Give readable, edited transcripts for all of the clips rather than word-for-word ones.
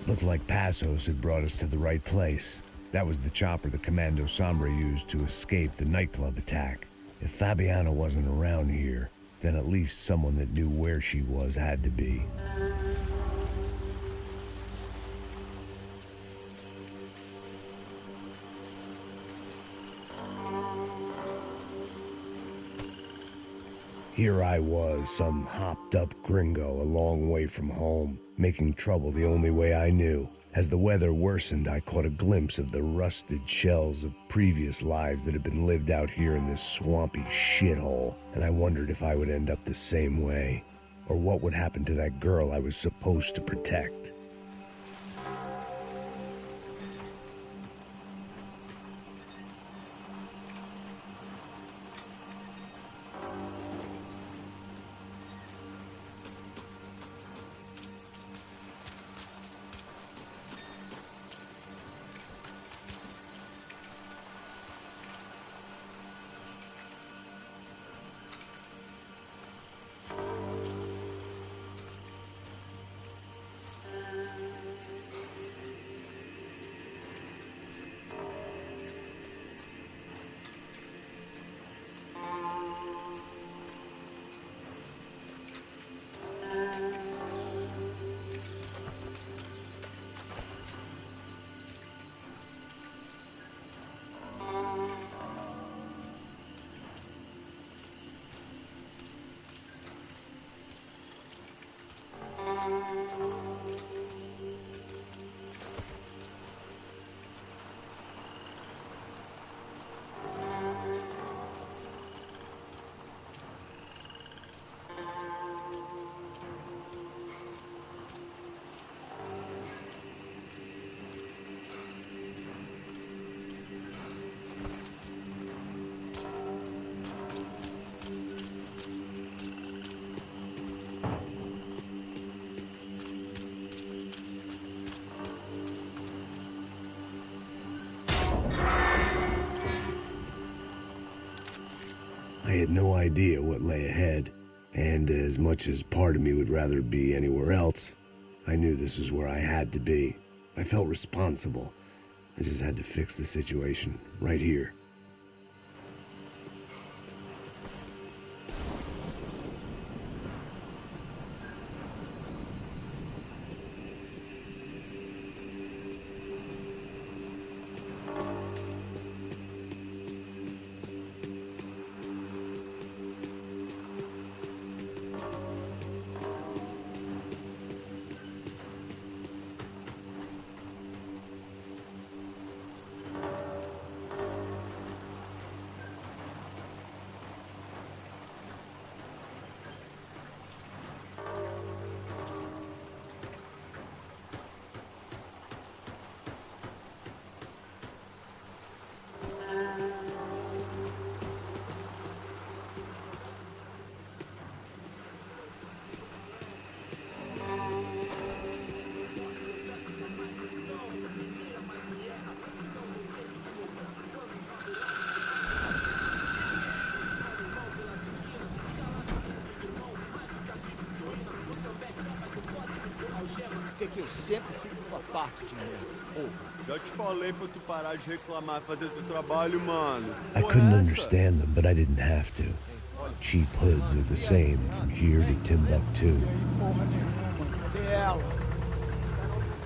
Looked like Passos had brought us to the right place. That was the chopper the Commando Sombra used to escape the nightclub attack. If Fabiana wasn't around here, then at least someone that knew where she was had to be. Here I was, some hopped-up gringo a long way from home, making trouble the only way I knew. As the weather worsened, I caught a glimpse of the rusted shells of previous lives that had been lived out here in this swampy shithole, and I wondered if I would end up the same way, or what would happen to that girl I was supposed to protect. I had no idea what lay ahead, and as much as part of me would rather be anywhere else, I knew this was where I had to be. I felt responsible. I just had to fix the situation, right here. Que eu sempre fico pela parte de mim. Já te falei pra tu parar de reclamar e fazer teu trabalho, mano. I couldn't understand them, but I didn't have to. Cheap hoods are the same from here to Timbuktu.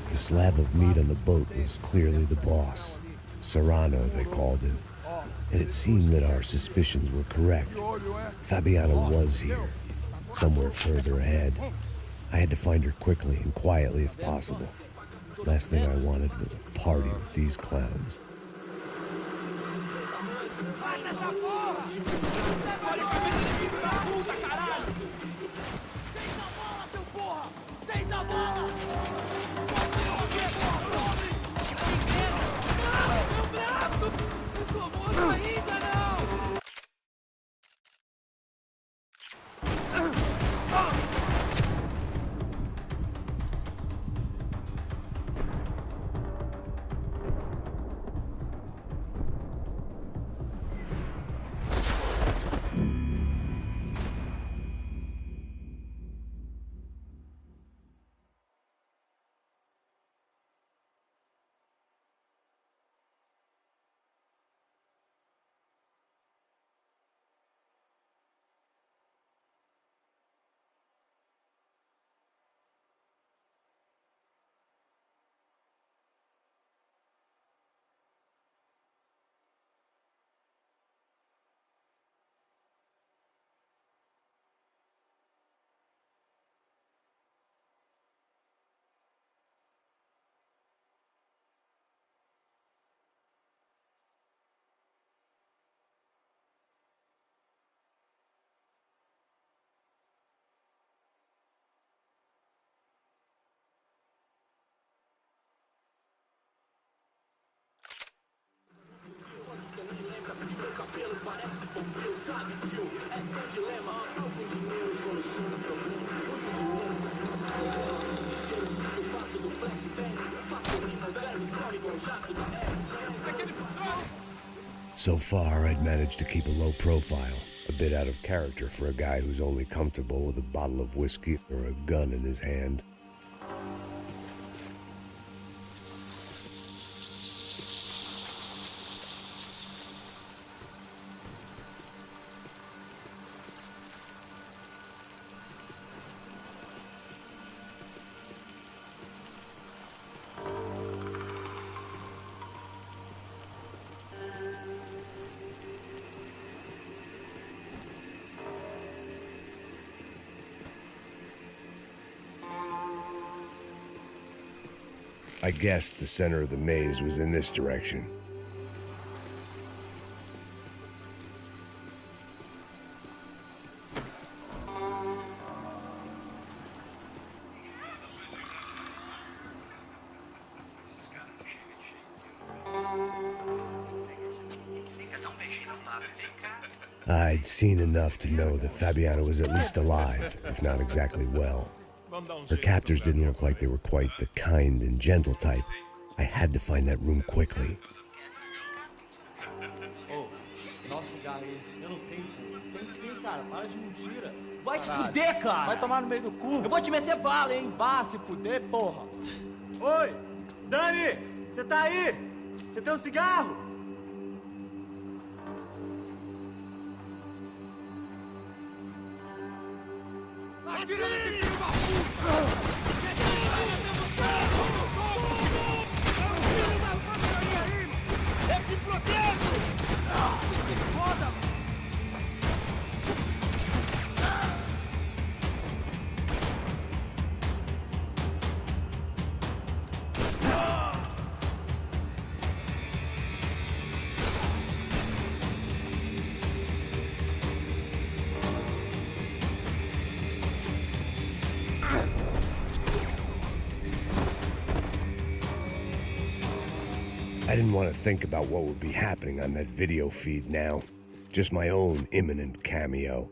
The slab of meat on the boat was clearly the boss. Serrano, they called him. And it seemed that our suspicions were correct. Fabiana was here, somewhere further ahead. I had to find her quickly and quietly if possible. Last thing I wanted was a party with these clowns. So far, I'd managed to keep a low profile, a bit out of character for a guy who's only comfortable with a bottle of whiskey or a gun in his hand. I guessed the center of the maze was in this direction. I'd seen enough to know that Fabiana was at least alive, if not exactly well. Her captors didn't look like they were quite the kind and gentle type. I had to find that room quickly. Ô, nossa, garoto, eu não tenho. Tem sim, cara, para de mentira. Vai se fuder, cara! Vai tomar no meio do cu. Eu vou te meter bala, hein? Vá se fuder, porra. Oi! Dani! Você tá aí? Você tem um cigarro? Atire! Eu te protejo! Que foda! I didn't want to think about what would be happening on that video feed now. Just my own imminent cameo.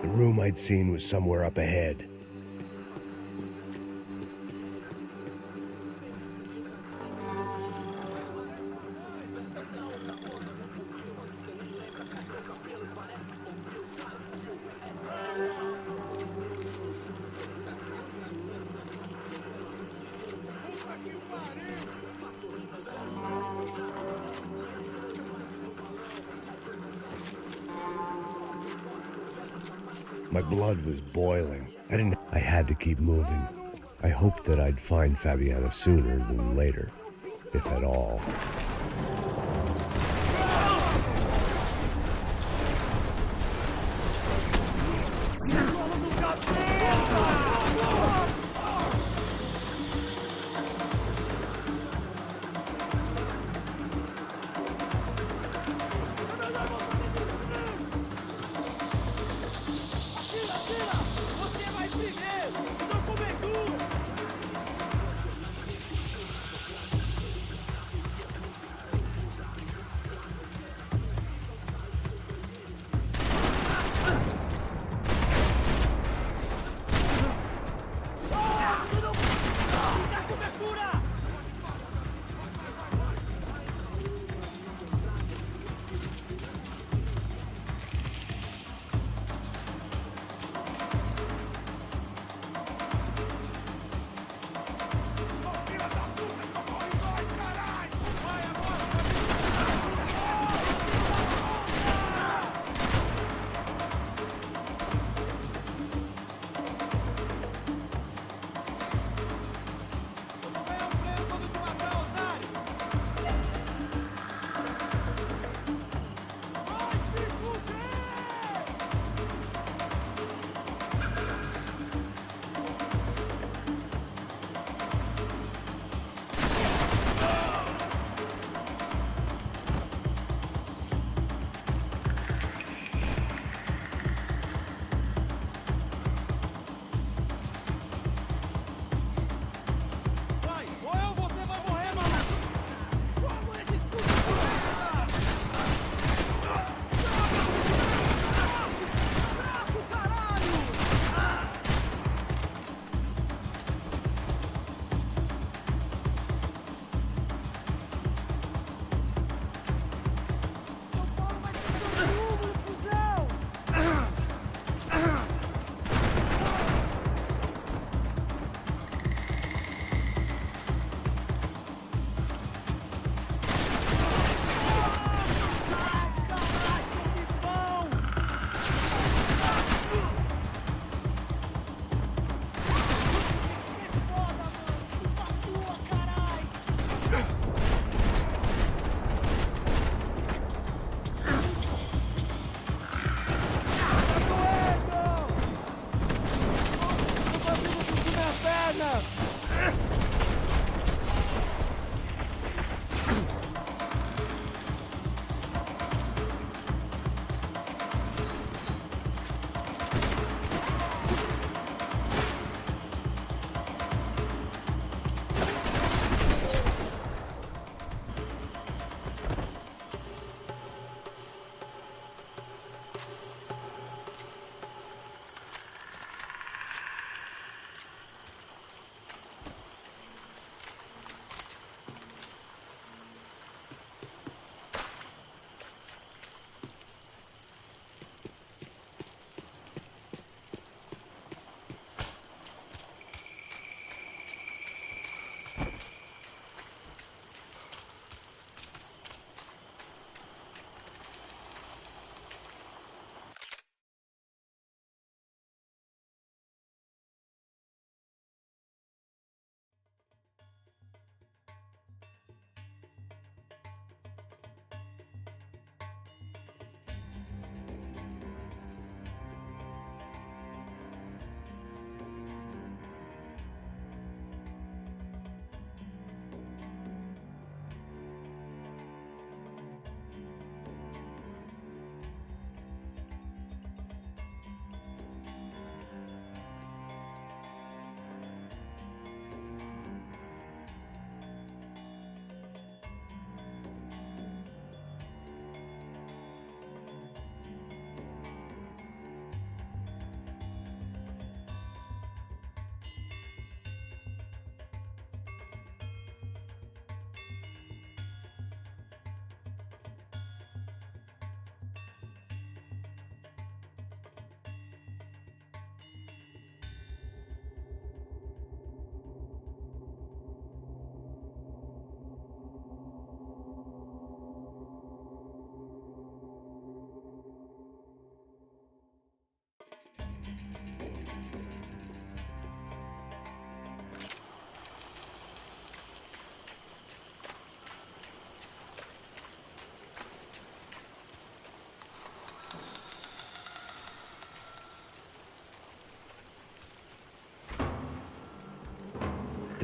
The room I'd seen was somewhere up ahead. My blood was boiling. I had to keep moving. I hoped that I'd find Fabiana sooner than later, if at all.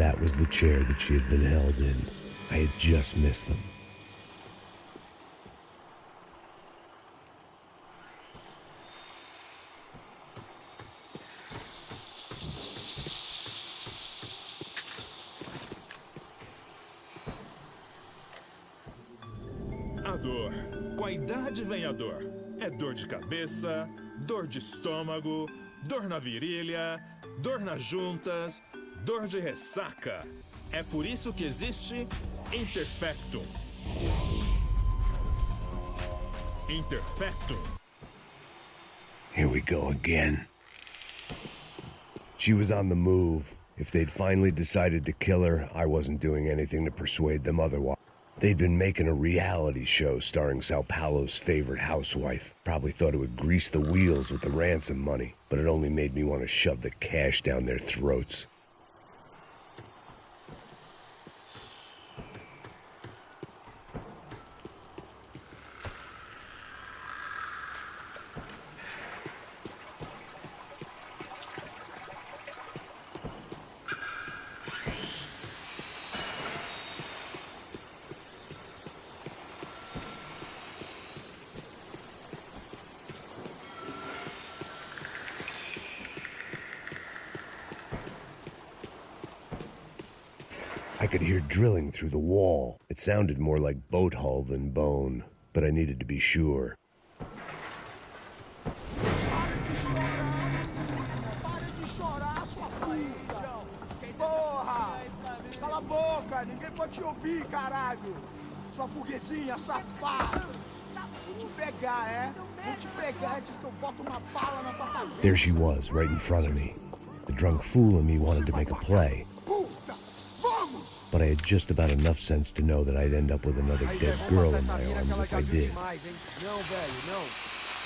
That was the chair that she had been held in. I had just missed them. A dor. Com a idade vem a dor. É dor de cabeça, dor de estômago, dor na virilha, dor nas juntas, dor de ressaca. É por isso que existe Interfectum. Interfectum. Here we go again. She was on the move. If they'd finally decided to kill her, I wasn't doing anything to persuade them otherwise. They'd been making a reality show starring Sao Paulo's favorite housewife. Probably thought it would grease the wheels with the ransom money, but it only made me want to shove the cash down their throats. I could hear drilling through the wall. It sounded more like boat hull than bone, but I needed to be sure. Porra! Cala a boca! Ninguém pode te ouvir, caralho! Sua burguesinha safada! Vou te pegar, é? Vou te pegar antes que eu boto uma bala na tua cabeça! There she was, right in front of me. The drunk fool in me wanted to make a play. But I had just about enough sense to know that I'd end up with another dead girl in my arms if I did. Não, velho, não.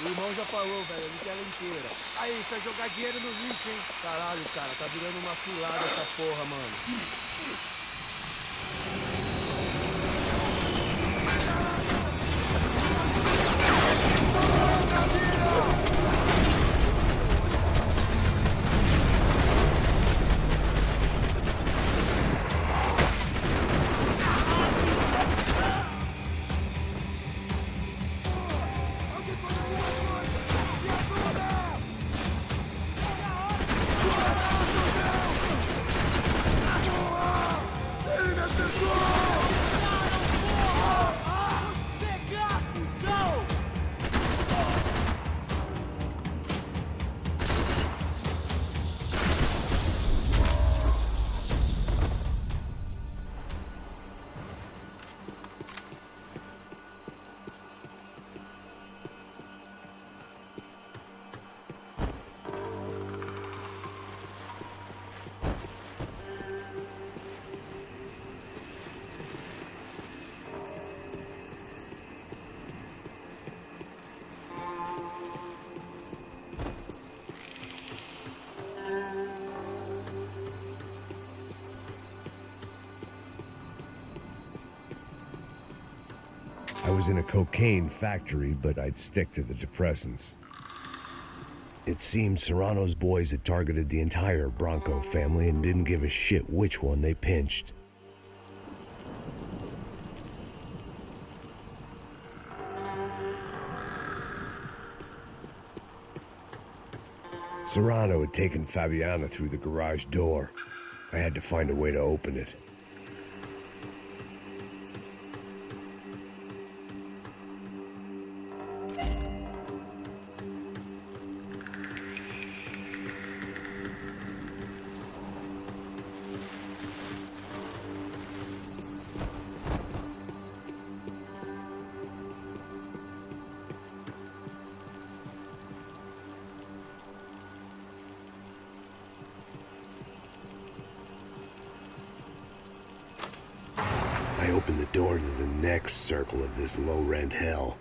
O irmão já falou, velho, ele quer ela inteira. Aí, você vai jogar dinheiro no lixo, hein? Caralho, cara, tá virando uma cilada essa porra, mano. I was in a cocaine factory, but I'd stick to the depressants. It seemed Serrano's boys had targeted the entire Bronco family and didn't give a shit which one they pinched. Serrano had taken Fabiana through the garage door. I had to find a way to open it. I opened the door to the next circle of this low-rent hell.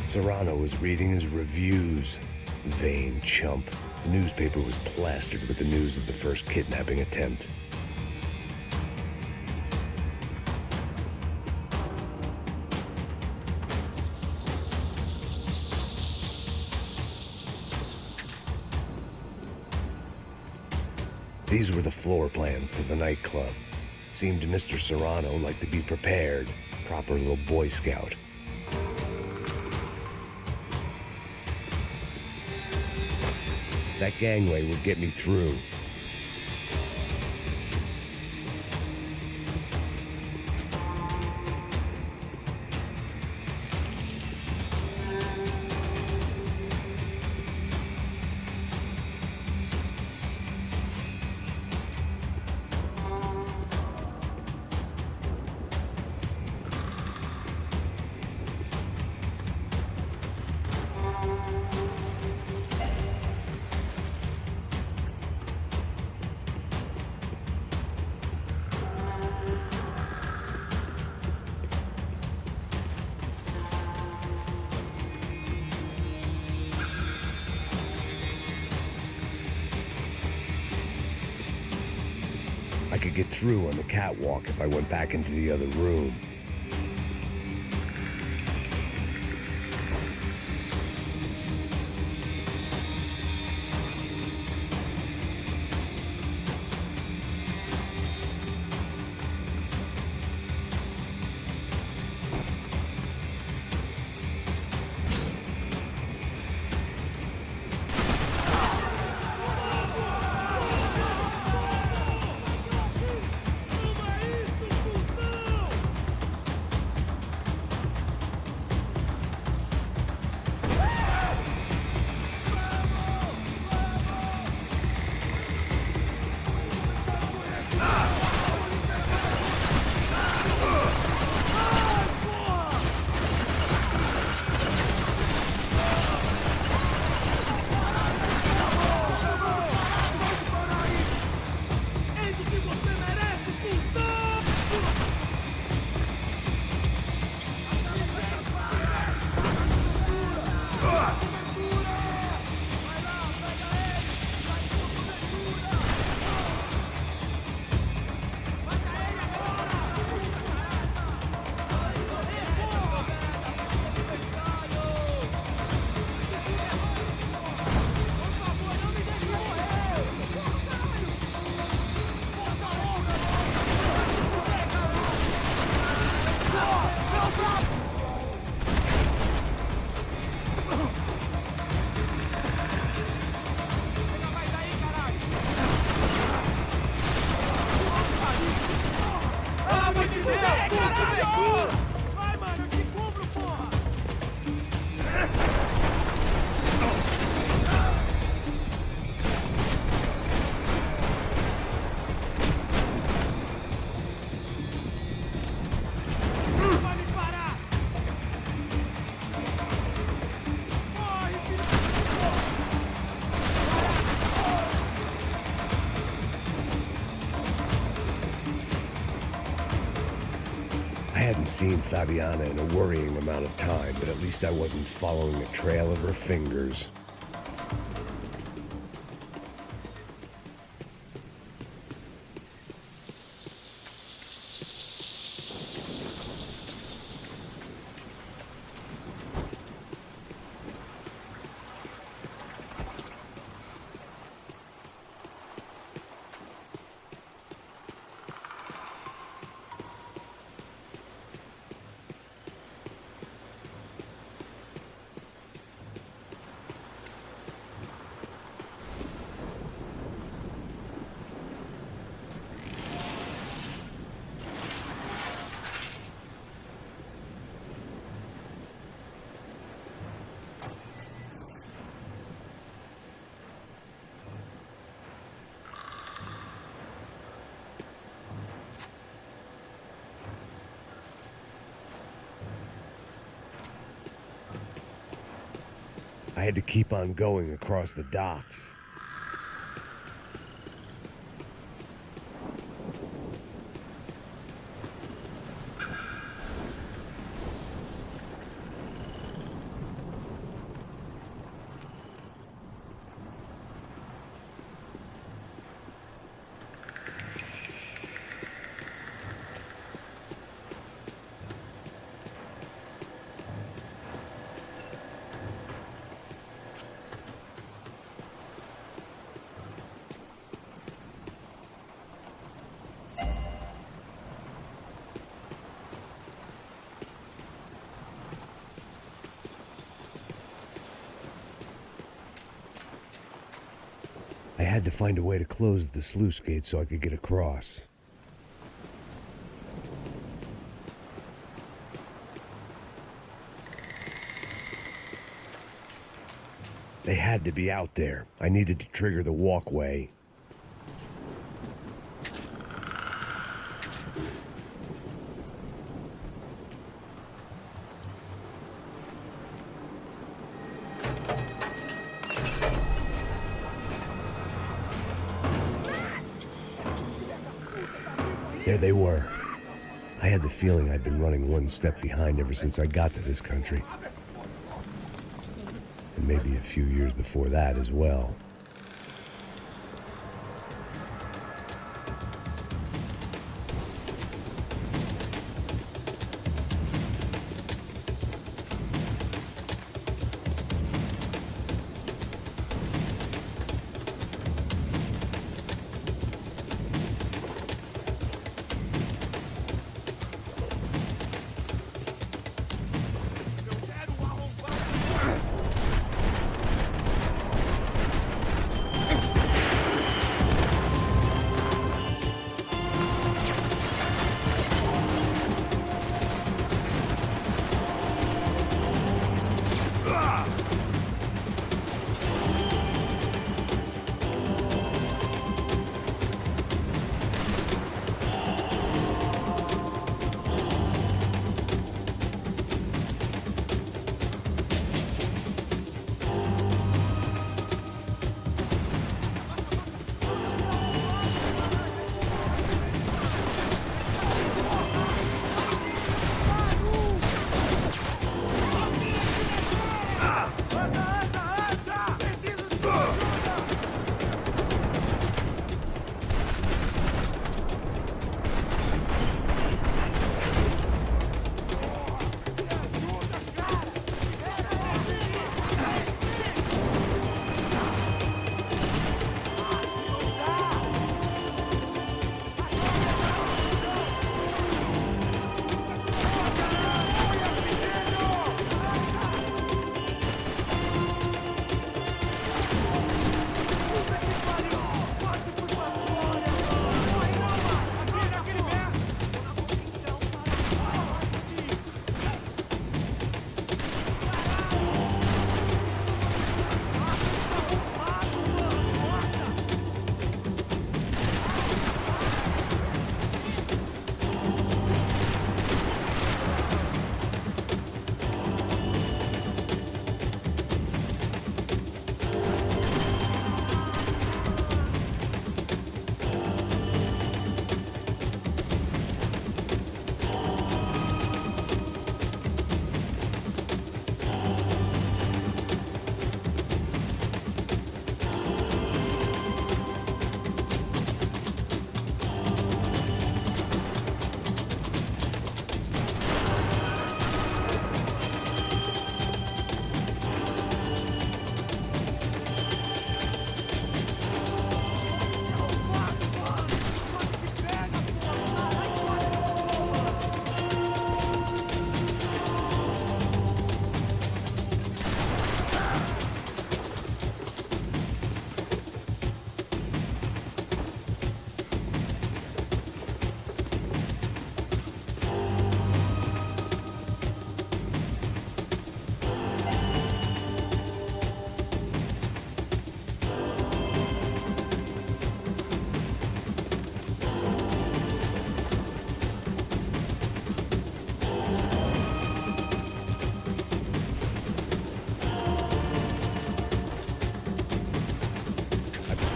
Serrano was reading his reviews. Vain chump. The newspaper was plastered with the news of the first kidnapping attempt. These were the floor plans to the nightclub. Seemed to Mr. Serrano like to be prepared. Proper little Boy Scout. That gangway would get me through. I could get through on the catwalk if I went back into the other room. I hadn't seen Fabiana in a worrying amount of time, but at least I wasn't following a trail of her fingers. I had to keep on going across the docks. had to find a way to close the sluice gate so I could get across. They had to be out there. I needed to trigger the walkway. There they were. I had the feeling I'd been running one step behind ever since I got to this country. And maybe a few years before that as well.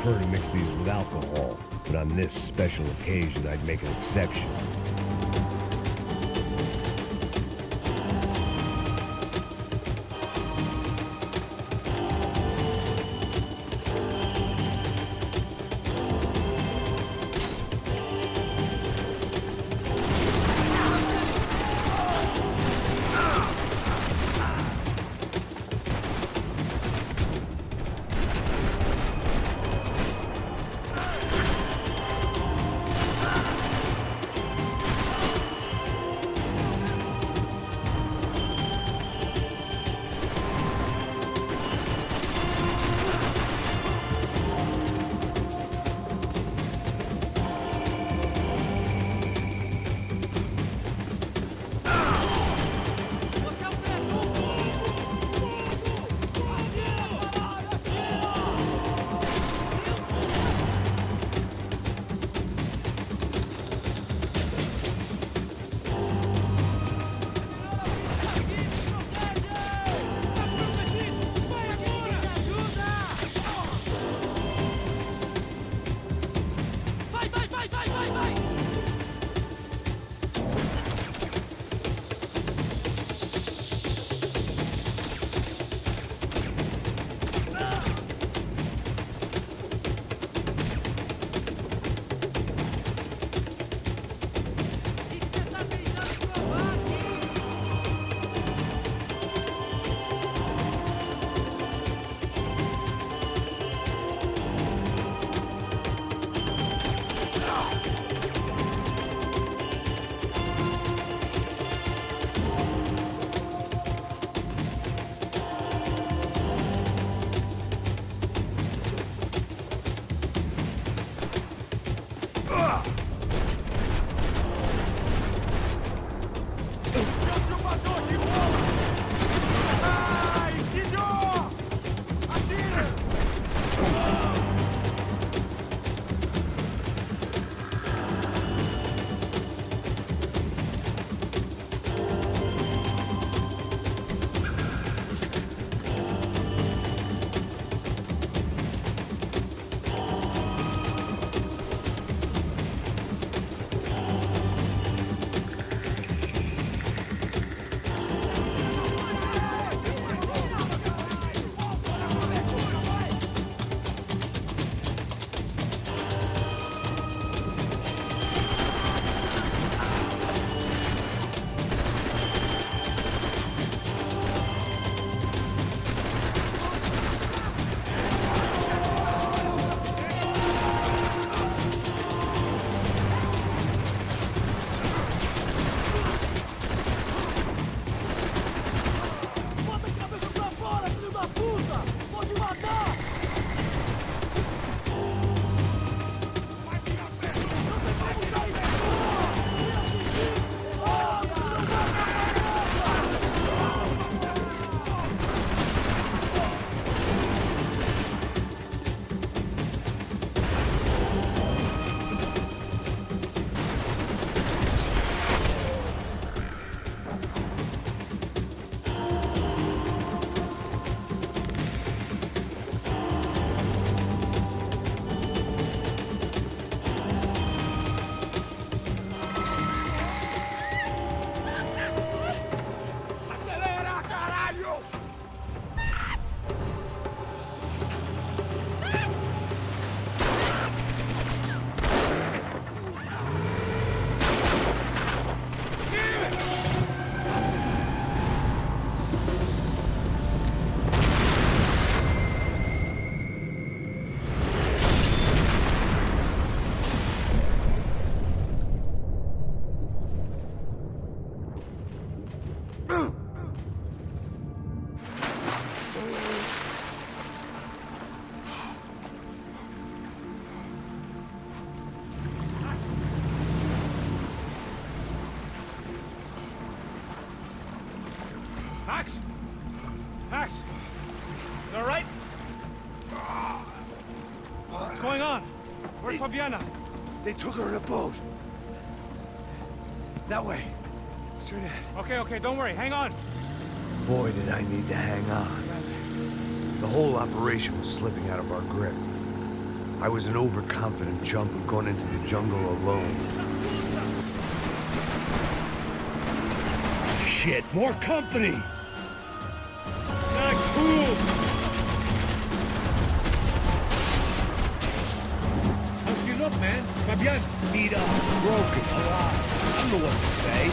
prefer to mix these with alcohol, but on this special occasion, I'd make an exception. Max! You all right? What's going on? Where's Fabiana? They took her in a boat. That way. Straight ahead. Okay, don't worry. Hang on. Boy, did I need to hang on. The whole operation was slipping out of our grip. I was an overconfident chump who'd gone into the jungle alone. Shit, more company! Not cool! How's she look, man? Fabian? Beat up, broken, alive. I don't know what to say.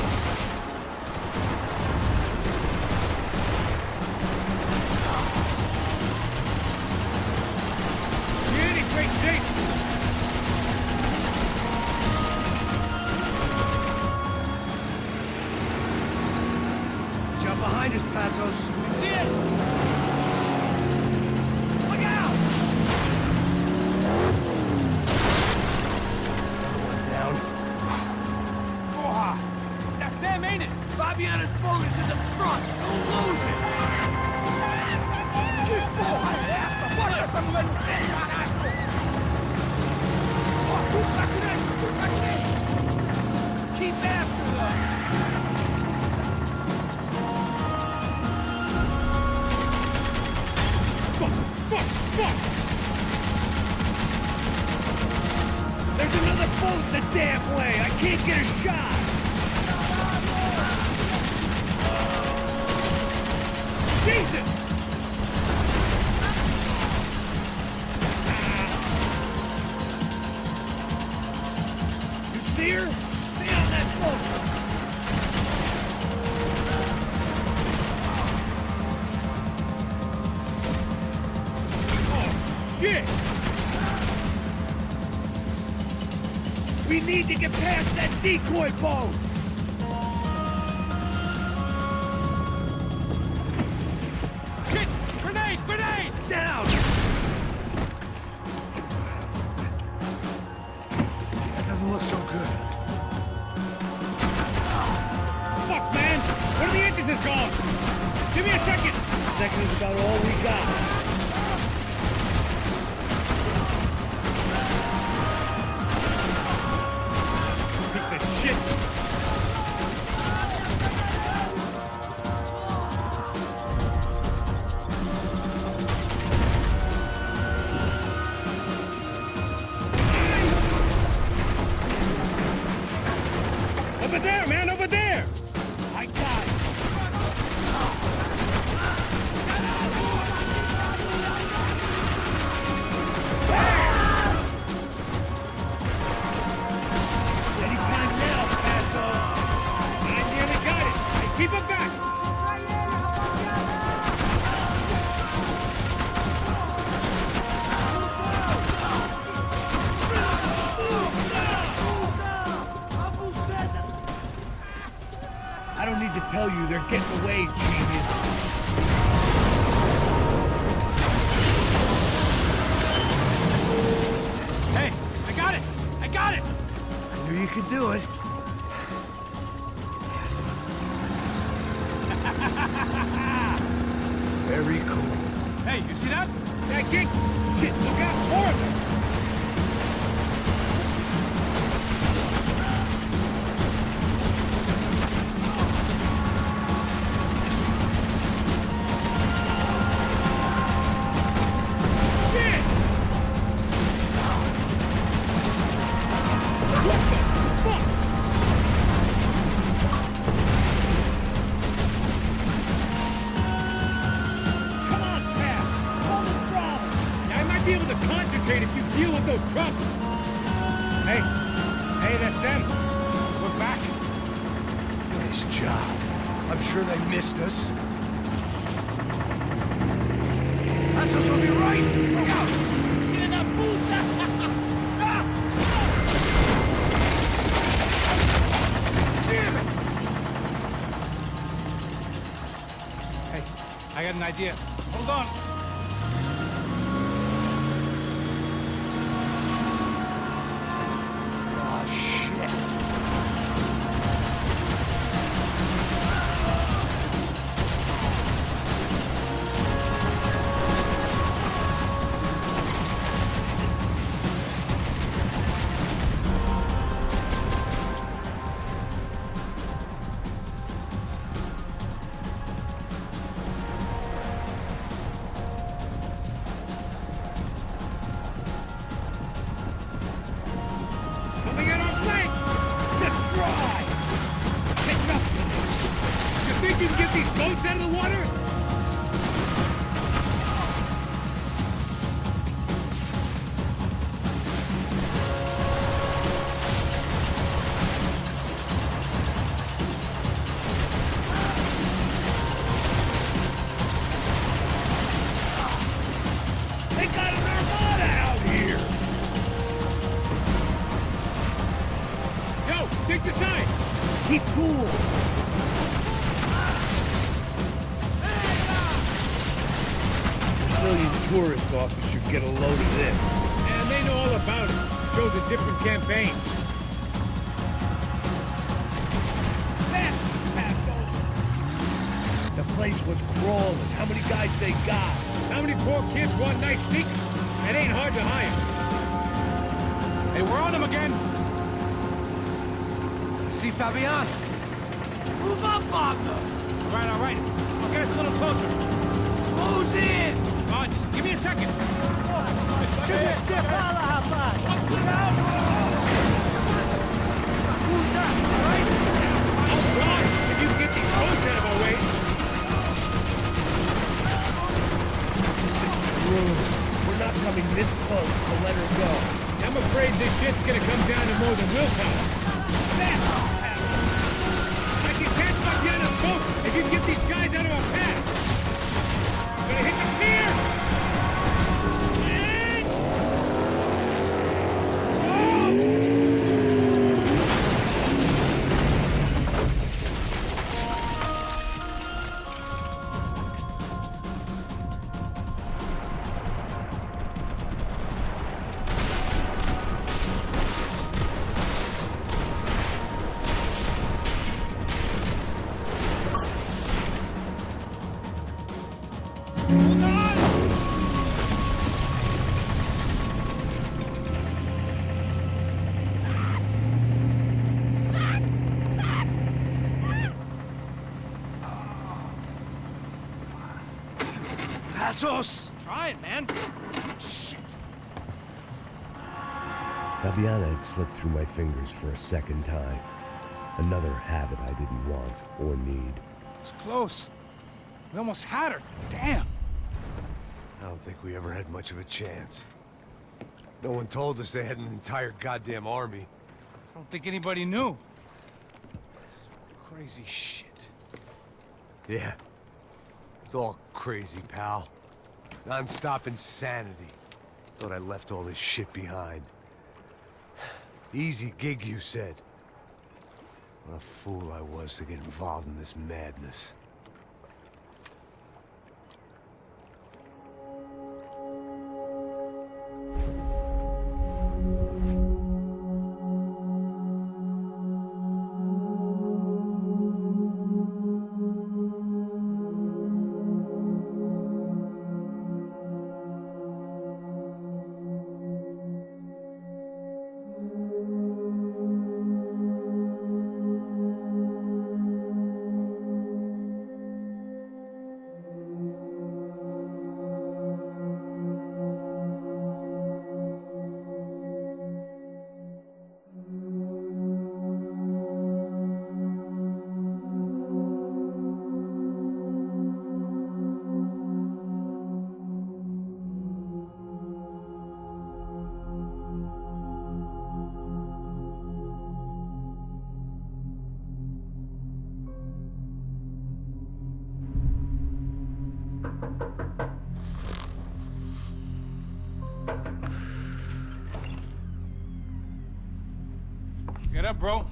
You're in great shape! Jump behind us, Passos. You see it? Look out! Down. Oh, that's them, ain't it? Fabiana's boat is in the front. Don't lose it. Que porra é essa? Bota essa mulher no pé, caralho! Ó, puta que nem! Keep after them. Fuck! There's another boat the damn way! I can't get a shot! Jesus! You see her? Stay on that boat! Shit! We need to get past that decoy boat! Shit! Grenade! Down! That doesn't look so good. Fuck, man! Where are the engines gone? Give me a second! A second is about all we got. Piece of shit! Over there, man! Over there! I got it! Anytime now, Passos! I nearly got it! Keep it back! I don't need to tell you they're getting away, genius. Hey! I got it! I got it! I knew you could do it. Very cool. Hey, you see that? That gig! Shit, look out! More of them! Shit! What the fuck? Come on, Pass! Pull the throttle! I might be able to concentrate if you deal with those trucks. Hey, that's them. We're back. Nice job. I'm sure they missed us. Passos will be right! Look out! Filha da puta! Damn it! Hey, I got an idea. Hold on. Oh, shit. Keep cool! Brazilian tourist office should get a load of this. And they know all about it. Shows a different campaign. The place was crawling. How many guys they got? How many poor kids want nice sneakers? It ain't hard to hire. Hey, we're on them again. See Fabian? Move up, Wagner! All right. I'll get us a little closer. Close in! Come on, just give me a second. If you can get these posts out of our way. This is screwed. We're not coming this close to let her go. I'm afraid this shit's gonna come down to more than willpower. I can catch my gun on boat if you can get these guys out of our path. Gonna hit the pier! Passos! Try it, man. Shit. Fabiana had slipped through my fingers for a second time. Another habit I didn't want or need. It's close. We almost had her. Damn. I don't think we ever had much of a chance. No one told us they had an entire goddamn army. I don't think anybody knew. Crazy shit. Yeah. It's all crazy, pal. Non-stop insanity. Thought I left all this shit behind. Easy gig, you said. What a fool I was to get involved in this madness. Get up, bro.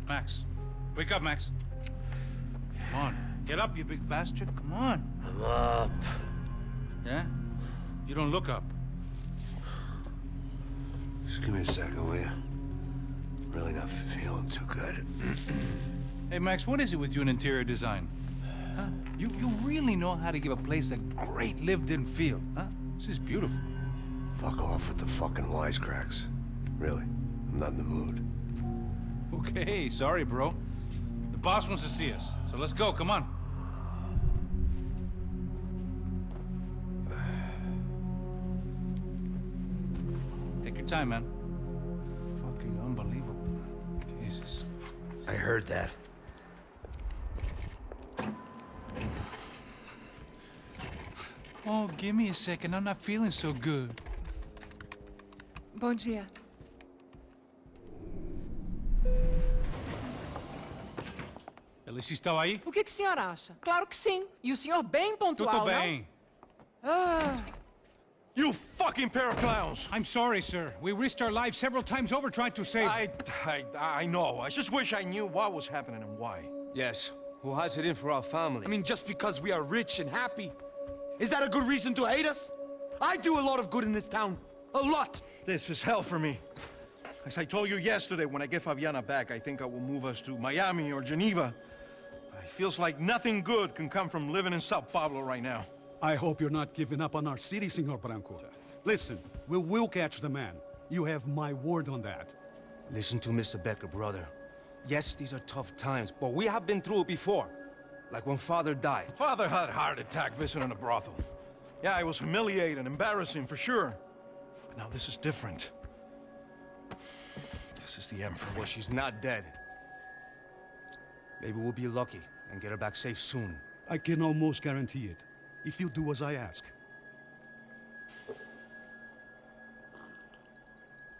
Max. Wake up, Max. Come on. Get up, you big bastard. Come on. I'm up. Yeah? You don't look up. Just give me a second, will you? Really not feeling too good. Hey, Max, what is it with you in interior design? Huh? You really know how to give a place a great lived-in feel, huh? This is beautiful. Fuck off with the fucking wisecracks. Really, I'm not in the mood. Okay, sorry, bro. The boss wants to see us, so let's go, come on. Take your time, man. Fucking unbelievable. Jesus. I heard that. Oh, give me a second. I'm not feeling so good. Bom dia. Alice estava aí? O que o senhor acha? Claro que sim. E o senhor bem pontual, Tudo bem. não? Ah, You fucking pair of clowns! I'm sorry, sir. We risked our lives several times over trying to save... I know. I just wish I knew what was happening and why. Yes. Who has it in for our family? I mean, just because we are rich and happy, is that a good reason to hate us? I do a lot of good in this town. A lot! This is hell for me. As I told you yesterday, when I get Fabiana back, I think I will move us to Miami or Geneva. It feels like nothing good can come from living in Sao Paulo right now. I hope you're not giving up on our city, Senor Branco. Listen, we will catch the man. You have my word on that. Listen to Mr. Becker, brother. Yes, these are tough times, but we have been through it before. Like when Father died. Father had a heart attack visiting a brothel. Yeah, it was humiliating, embarrassing, for sure. But now this is different. This is the end for me. Well, she's not dead. Maybe we'll be lucky and get her back safe soon. I can almost guarantee it, if you do as I ask.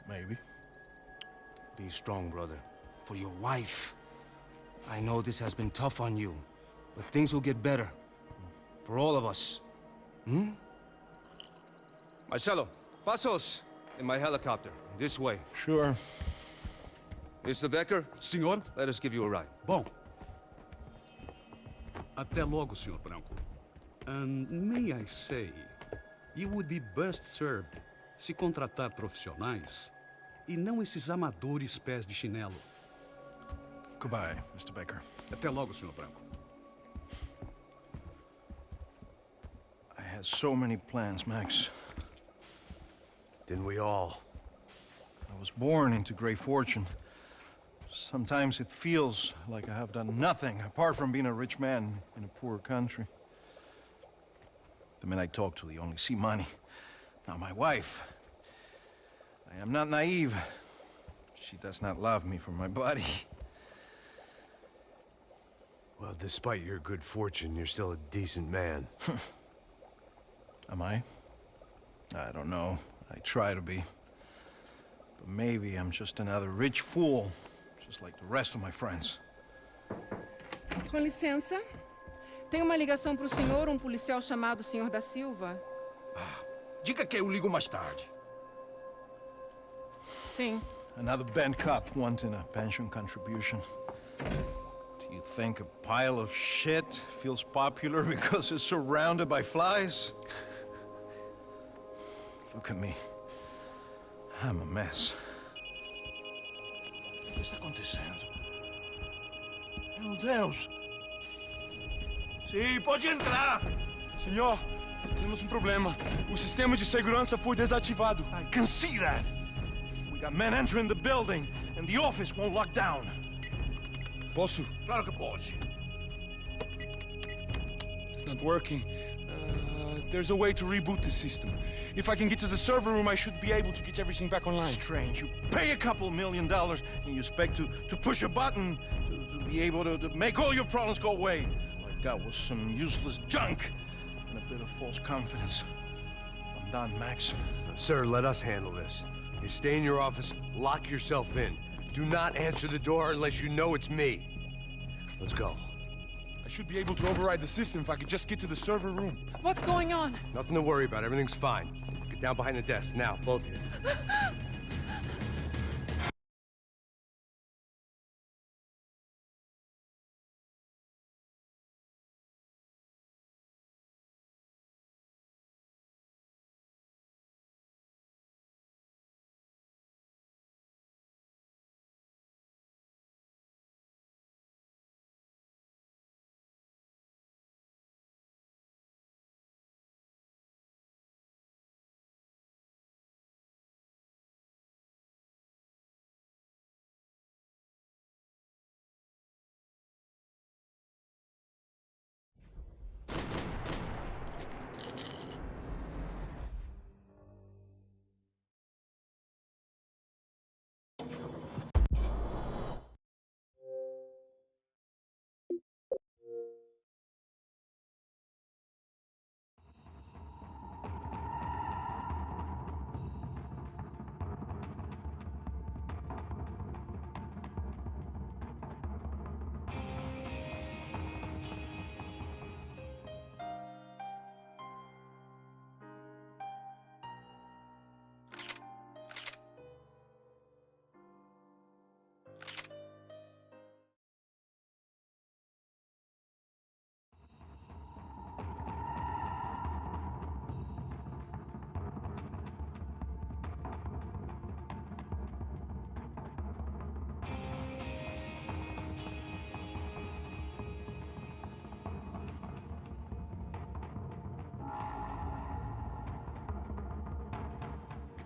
Maybe. Be strong, brother. For your wife. I know this has been tough on you, but things will get better. For all of us. Hmm? Marcelo, pasos in my helicopter. This way. Sure. Mr. Becker? Senhor? Let us give you a ride. Bom. Até logo, Senhor Branco. And may I say, you would be best served se contratar profissionais e não esses amadores pés de chinelo. Goodbye, Mr. Becker. Até logo, Senhor Branco. I had so many plans, Max. Didn't we all? I was born into great fortune. Sometimes it feels like I have done nothing apart from being a rich man in a poor country. The men I talk to, they only see money. Now, my wife, I am not naive. She does not love me for my body. Well, despite your good fortune, you're still a decent man. Am I? I don't know. I try to be. But maybe I'm just another rich fool, just like the rest of my friends. Com licença. Tem uma ligação para o senhor, um policial chamado Senhor da Silva. Diga que eu ligo mais tarde. Sim. Another band cop wanting a pension contribution. Do you think a pile of shit feels popular because it's surrounded by flies? Look at me. I'm a mess. O que está acontecendo? Meu Deus! Sim, pode entrar! Senhor, temos problema. O sistema de segurança foi desativado. I can see that. We got men entering the building, and the office won't lock down. Posso? Claro que pode. It's not working. There's a way to reboot the system. If I can get to the server room, I should be able to get everything back online. Strange. You pay a couple $1 million, and you expect to push a button to be able to make all your problems go away. All I got was some useless junk and a bit of false confidence. I'm done, Max. Sir, let us handle this. You stay in your office, lock yourself in. Do not answer the door unless you know it's me. Let's go. I should be able to override the system if I could just get to the server room. What's going on? Nothing to worry about. Everything's fine. Get down behind the desk now, both of you.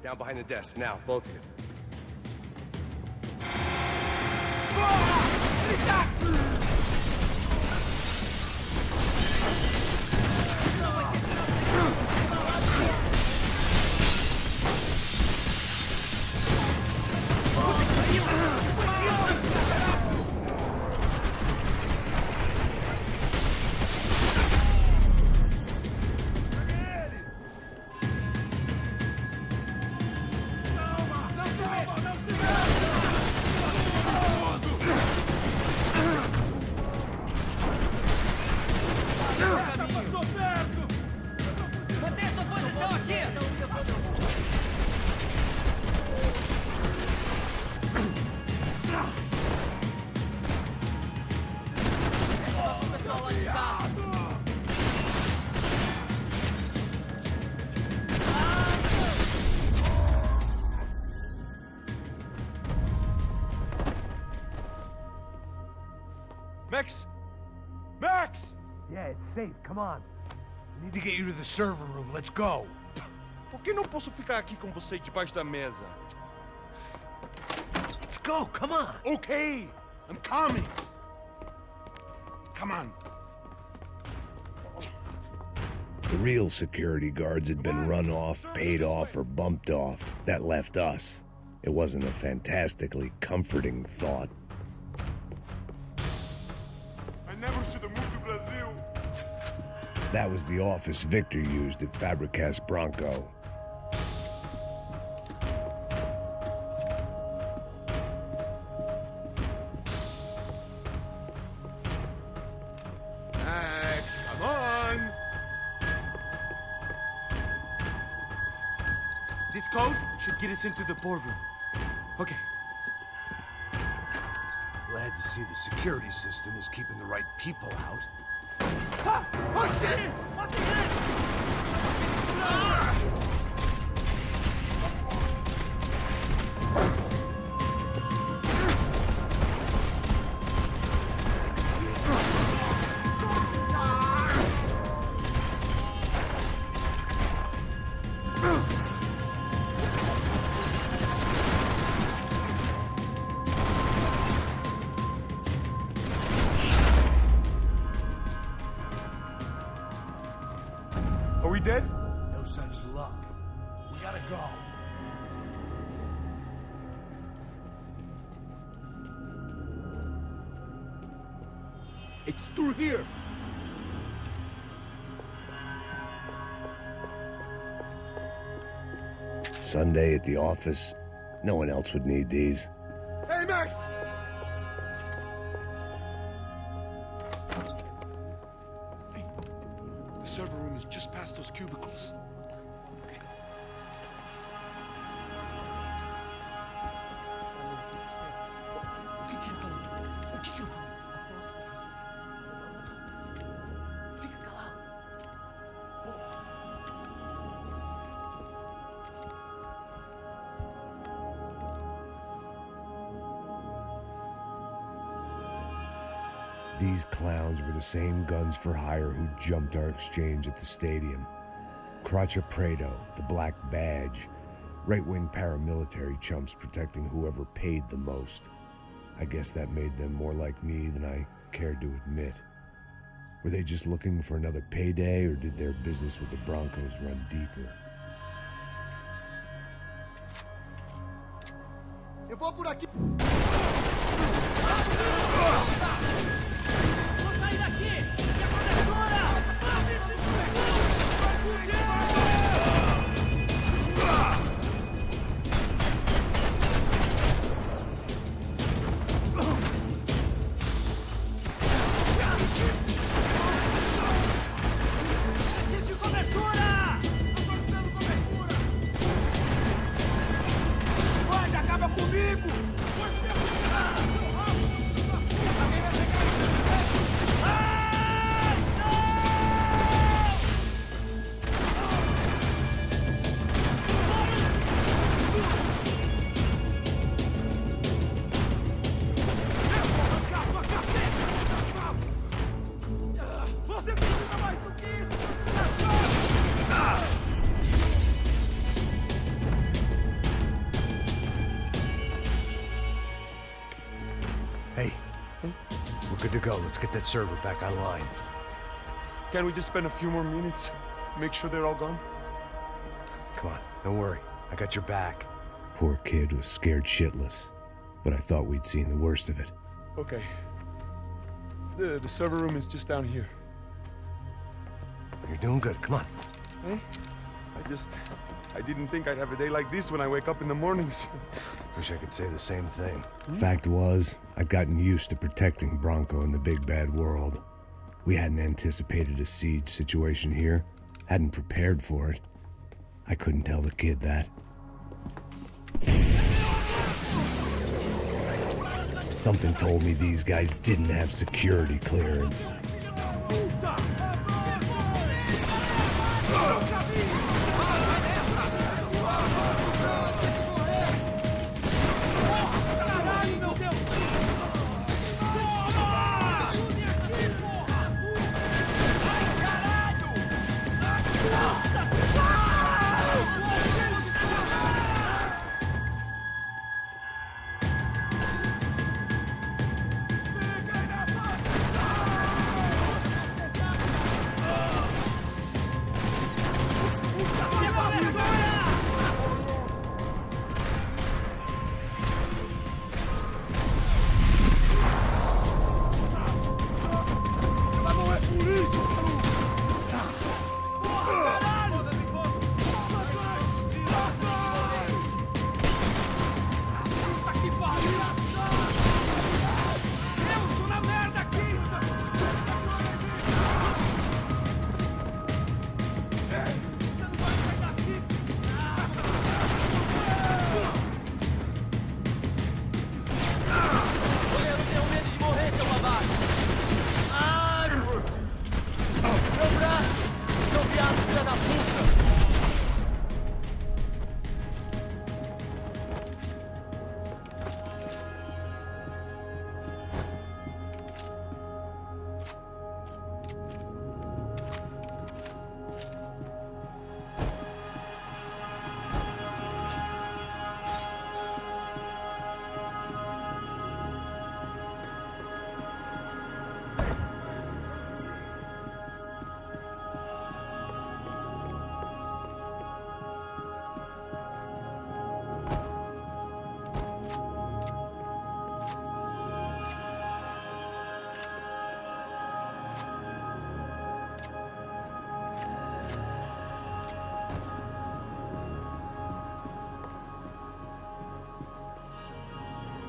Down behind the desk, now, both of you. Max! Max! Yeah, it's safe. Come on. We need to get you to the server room. Let's go. Por que não posso ficar aqui com você debaixo da mesa? Let's go. Come on. Okay, I'm coming. Come on. The real security guards had been run off, paid off, or bumped off. That left us. It wasn't a fantastically comforting thought. I never should have moved to Brazil. That was the office Victor used at Fabricas Bronco. Max, come on. This code should get us into the boardroom. Okay. Glad to see the security system is keeping the right people out. Ah! Oh shit! What the heck? Ah! Are we dead? No such luck. We gotta go. It's through here. Sunday at the office. No one else would need these. Hey, Max! Hey, the server room is just past those cubicles. O que ele falou? O que ele falou? Fica calado. These clowns were the same guns for hire who jumped our exchange at the stadium. Craccia Prado, the Black Badge, right-wing paramilitary chumps protecting whoever paid the most. I guess that made them more like me than I cared to admit. Were they just looking for another payday, or did their business with the Broncos run deeper? Eu vou por aqui. Vou sair daqui! Aqui é cobertura! Preciso de cobertura! Eu tô dizendo cobertura. Pode, acaba comigo! Você precisa mais do que isso! go. Let's get that server back online. Can we just spend a few more minutes? Make sure they're all gone? Come on, don't worry. I got your back. Poor kid was scared shitless, but I thought we'd seen the worst of it. Okay. The server room is just down here. You're doing good. Come on. Hey? I didn't think I'd have a day like this when I wake up in the mornings. Wish I could say the same thing. Fact was, I'd gotten used to protecting Bronco in the big bad world. We hadn't anticipated a siege situation here, hadn't prepared for it. I couldn't tell the kid that. Something told me these guys didn't have security clearance.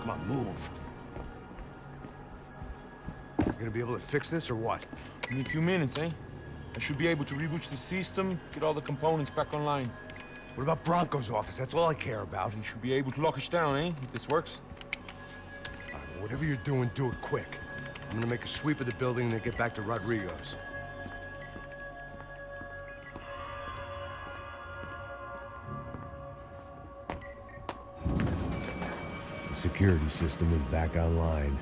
Come on, move. You gonna be able to fix this or what? In a few minutes, eh? I should be able to reboot the system, get all the components back online. What about Bronco's office? That's all I care about. You should be able to lock us down, eh? If this works. All right, well, whatever you're doing, do it quick. I'm gonna make a sweep of the building and then get back to Rodrigo's. The security system was back online.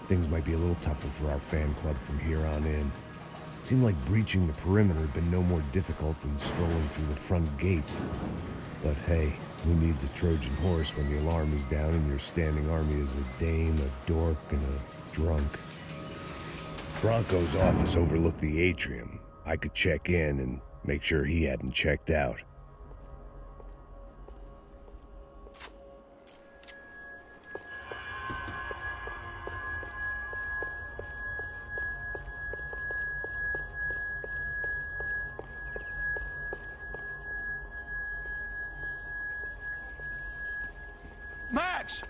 Things might be a little tougher for our fan club from here on in. Seemed like breaching the perimeter had been no more difficult than strolling through the front gates. But hey, who needs a Trojan horse when the alarm is down and your standing army is a dame, a dork, and a drunk? Bronco's office overlooked the atrium. I could check in and make sure he hadn't checked out. Max!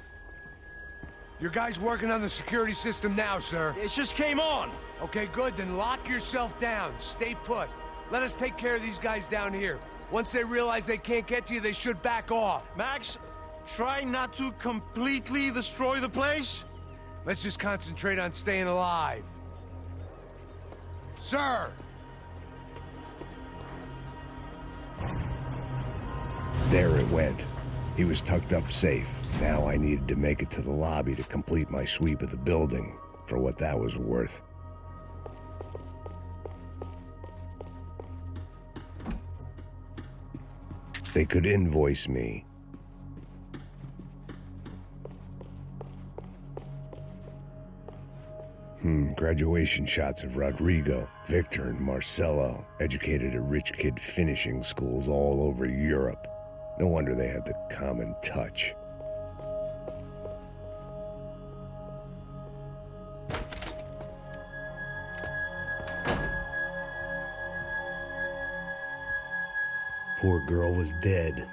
Your guy's working on the security system now, sir. It just came on. Okay, good. Then lock yourself down. Stay put. Let us take care of these guys down here. Once they realize they can't get to you, they should back off. Max, try not to completely destroy the place. Let's just concentrate on staying alive. Sir! There it went. He was tucked up safe. Now I needed to make it to the lobby to complete my sweep of the building, for what that was worth. They could invoice me. graduation shots of Rodrigo, Victor, and Marcelo, educated at rich kid finishing schools all over Europe. No wonder they had the common touch. Poor girl was dead,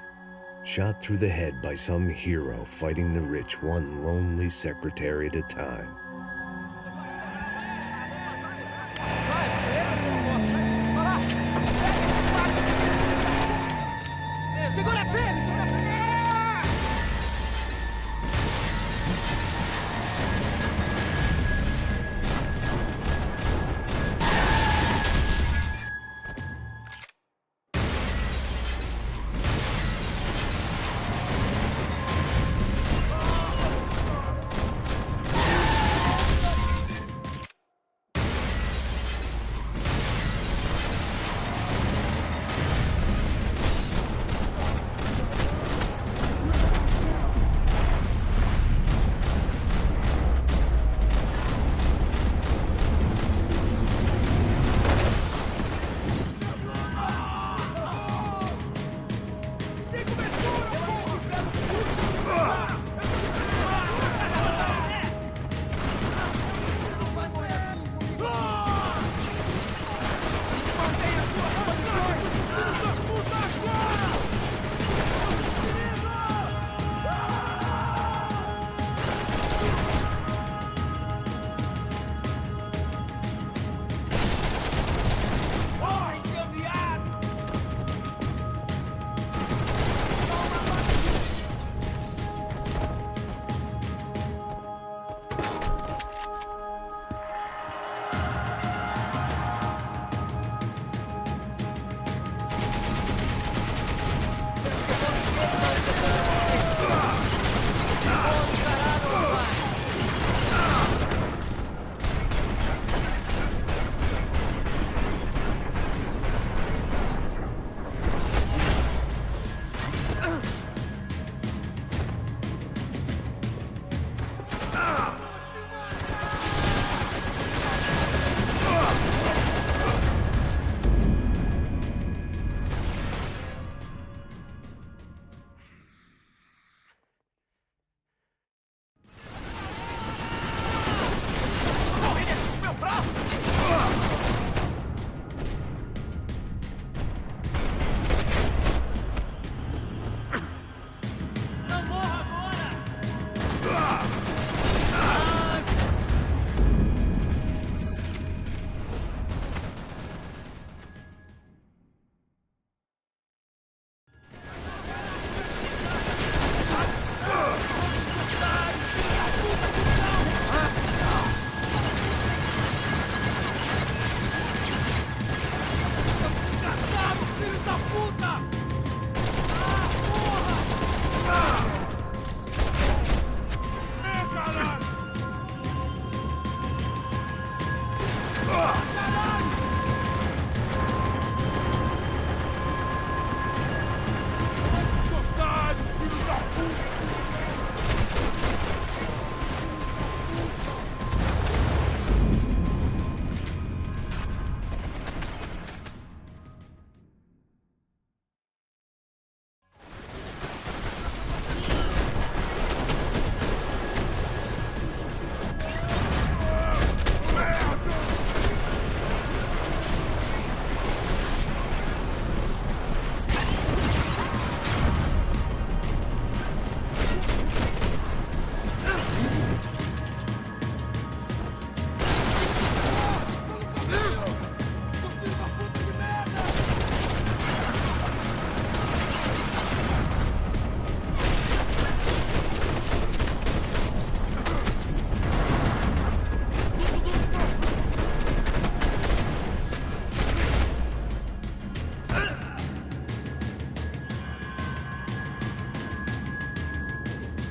shot through the head by some hero fighting the rich one lonely secretary at a time. Segura firme! Segura firme!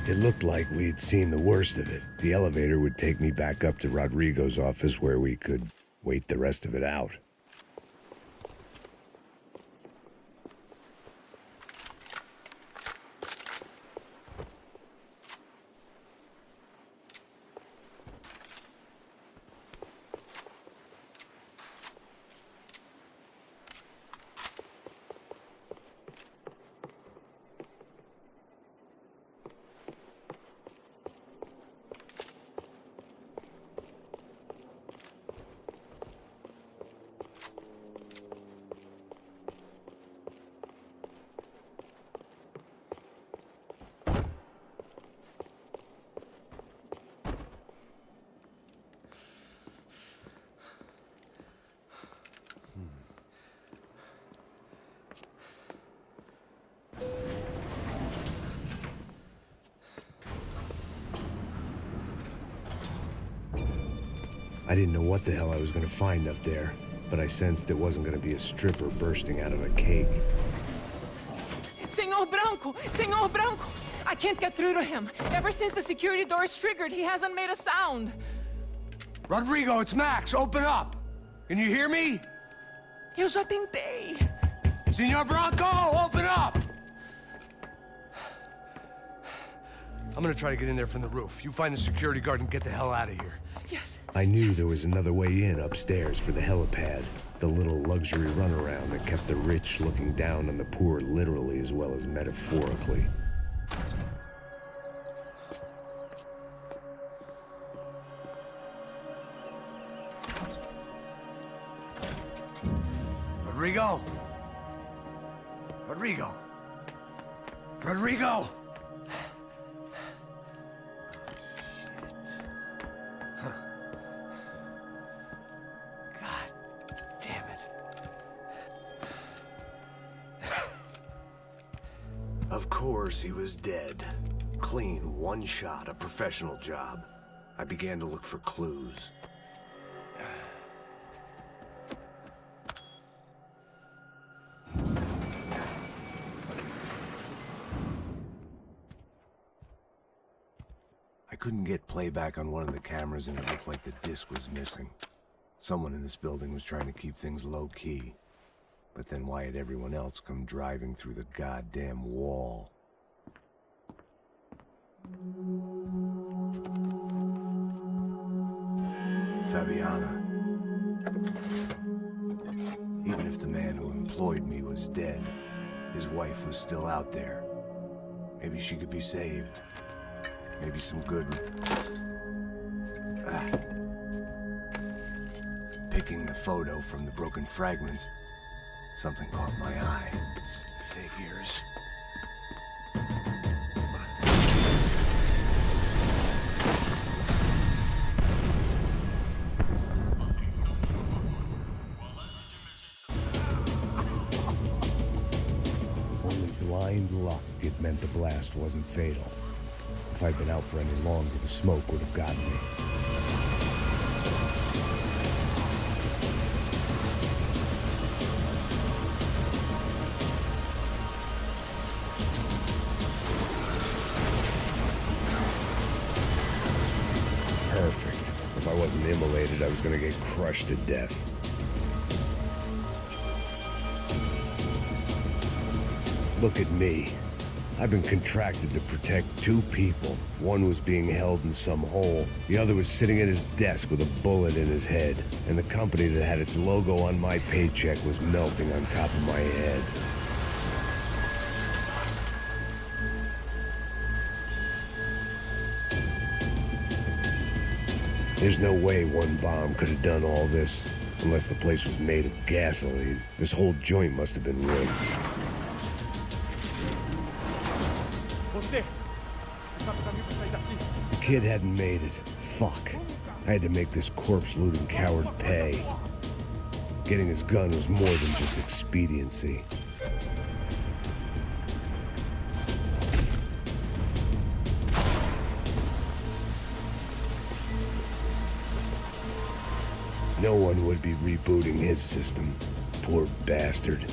It looked like we'd seen the worst of it. The elevator would take me back up to Rodrigo's office where we could wait the rest of it out. I didn't know what the hell I was gonna find up there, but I sensed it wasn't gonna be a stripper bursting out of a cake. Senor Branco! Senor Branco! I can't get through to him. Ever since the security door is triggered, he hasn't made a sound. Rodrigo, it's Max. Open up. Can you hear me? Eu já tentei. Senor Branco, open up! I'm gonna try to get in there from the roof. You find the security guard and get the hell out of here. Yes. I knew there was another way in upstairs for the helipad. The little luxury runaround that kept the rich looking down on the poor literally as well as metaphorically. Rodrigo! Rodrigo! Rodrigo! Of course he was dead. Clean, one shot, a professional job. I began to look for clues. I couldn't get playback on one of the cameras and it looked like the disc was missing. Someone in this building was trying to keep things low-key. But then why had everyone else come driving through the goddamn wall? Fabiana. Even if the man who employed me was dead, his wife was still out there. Maybe she could be saved. Maybe some good... Picking the photo from the broken fragments, something caught my eye. Figures. Only blind luck it meant the blast wasn't fatal. If I'd been out for any longer, the smoke would have gotten me. Perfect. If I wasn't immolated, I was gonna get crushed to death. Look at me. I've been contracted to protect two people. One was being held in some hole. The other was sitting at his desk with a bullet in his head. And the company that had its logo on my paycheck was melting on top of my head. There's no way one bomb could have done all this. Unless the place was made of gasoline. This whole joint must have been rigged. The kid hadn't made it. Fuck. I had to make this corpse-looting coward pay. Getting his gun was more than just expediency. No one would be rebooting his system. Poor bastard.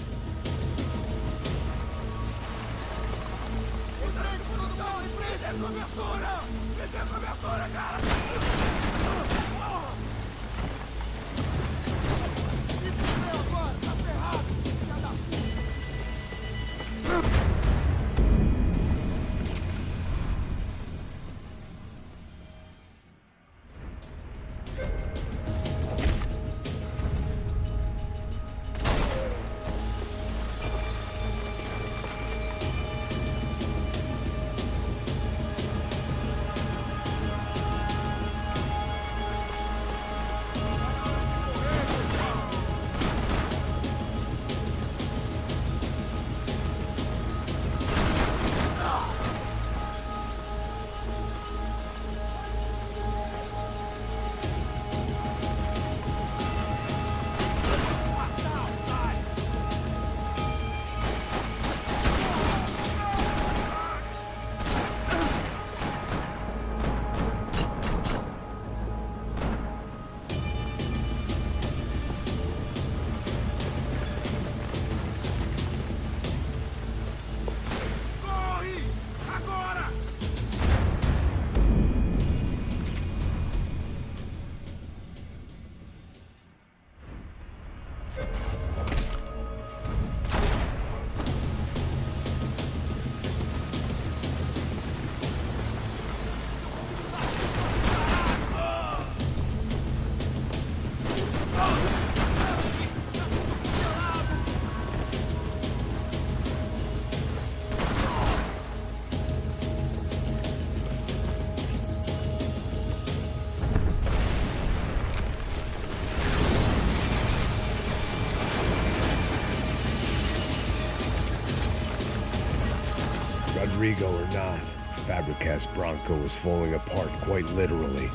Rodrigo or not, Fabricast Bronco was falling apart quite literally.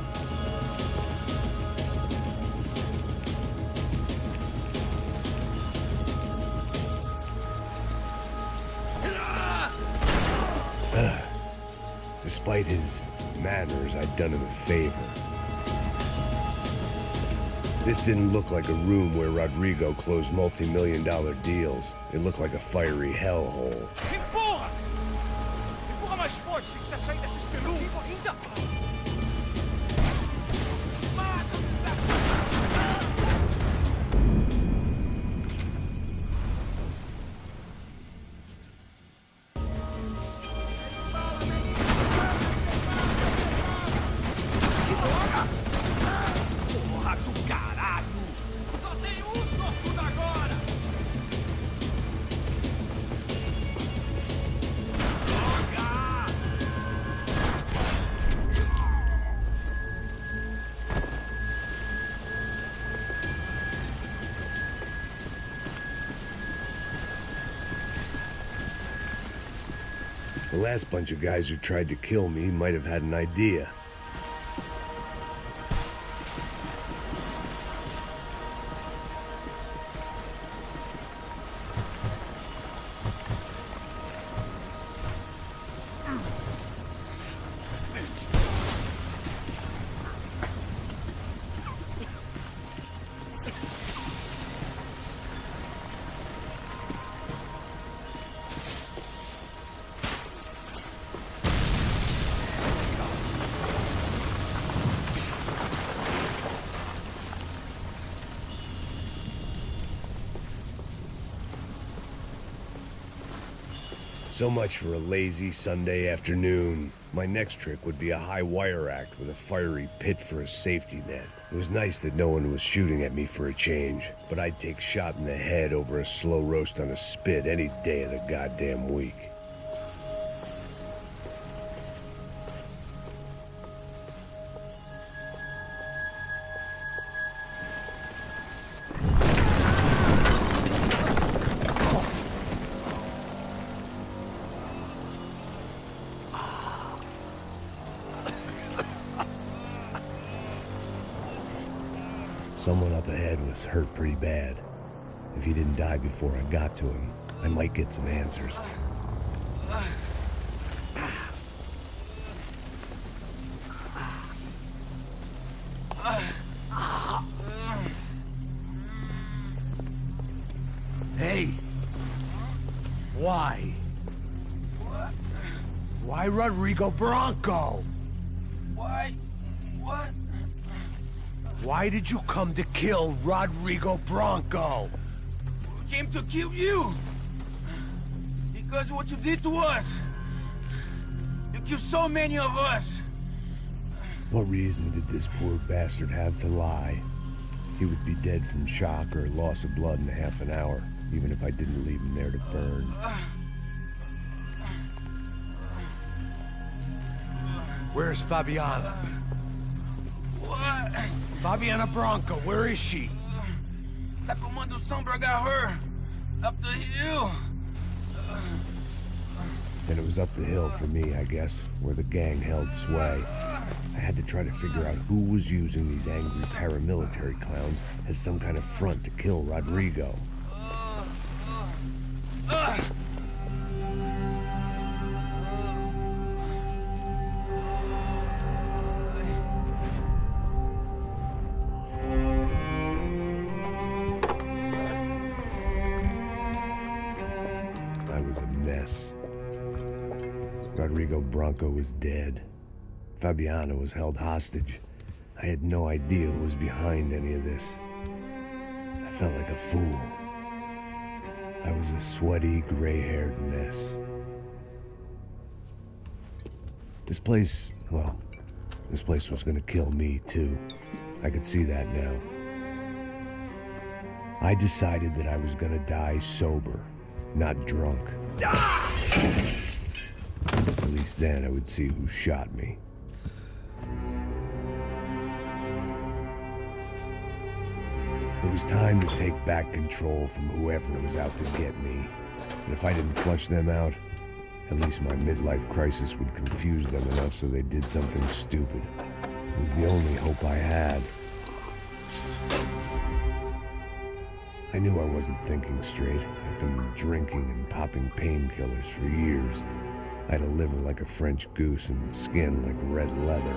Despite his manners, I'd done him a favor. This didn't look like a room where Rodrigo closed multi-million-dollar deals. It looked like a fiery hellhole. Empurra! Empurra mais forte, se quiser sair dessa espelunca. Ainda! The last bunch of guys who tried to kill me might have had an idea. So much for a lazy Sunday afternoon. My next trick would be a high wire act with a fiery pit for a safety net. It was nice that no one was shooting at me for a change, but I'd take shot in the head over a slow roast on a spit any day of the goddamn week. Someone up ahead was hurt pretty bad. If he didn't die before I got to him, I might get some answers. Hey! Why? What? Why Rodrigo Bronco? Why? What? Why did you come to kill Rodrigo Bronco? We came to kill you! Because of what you did to us! You killed so many of us! What reason did this poor bastard have to lie? He would be dead from shock or loss of blood in half an hour, even if I didn't leave him there to burn. Where's Fabiana? What? Fabiana Bronco, where is she? La Comando Sombra got her. Up the hill. And it was up the hill for me, I guess, where the gang held sway. I had to try to figure out who was using these angry paramilitary clowns as some kind of front to kill Rodrigo. I was a mess. Rodrigo Bronco was dead. Fabiana was held hostage. I had no idea who was behind any of this. I felt like a fool. I was a sweaty, gray-haired mess. This place, well, this place was gonna kill me too. I could see that now. I decided that I was gonna die sober, not drunk. At least then I would see who shot me. It was time to take back control from whoever was out to get me. And if I didn't flush them out, At least my midlife crisis would confuse them enough so they did something stupid. It was the only hope I had. I knew I wasn't thinking straight. I'd been drinking and popping painkillers for years. I had a liver like a French goose and skin like red leather.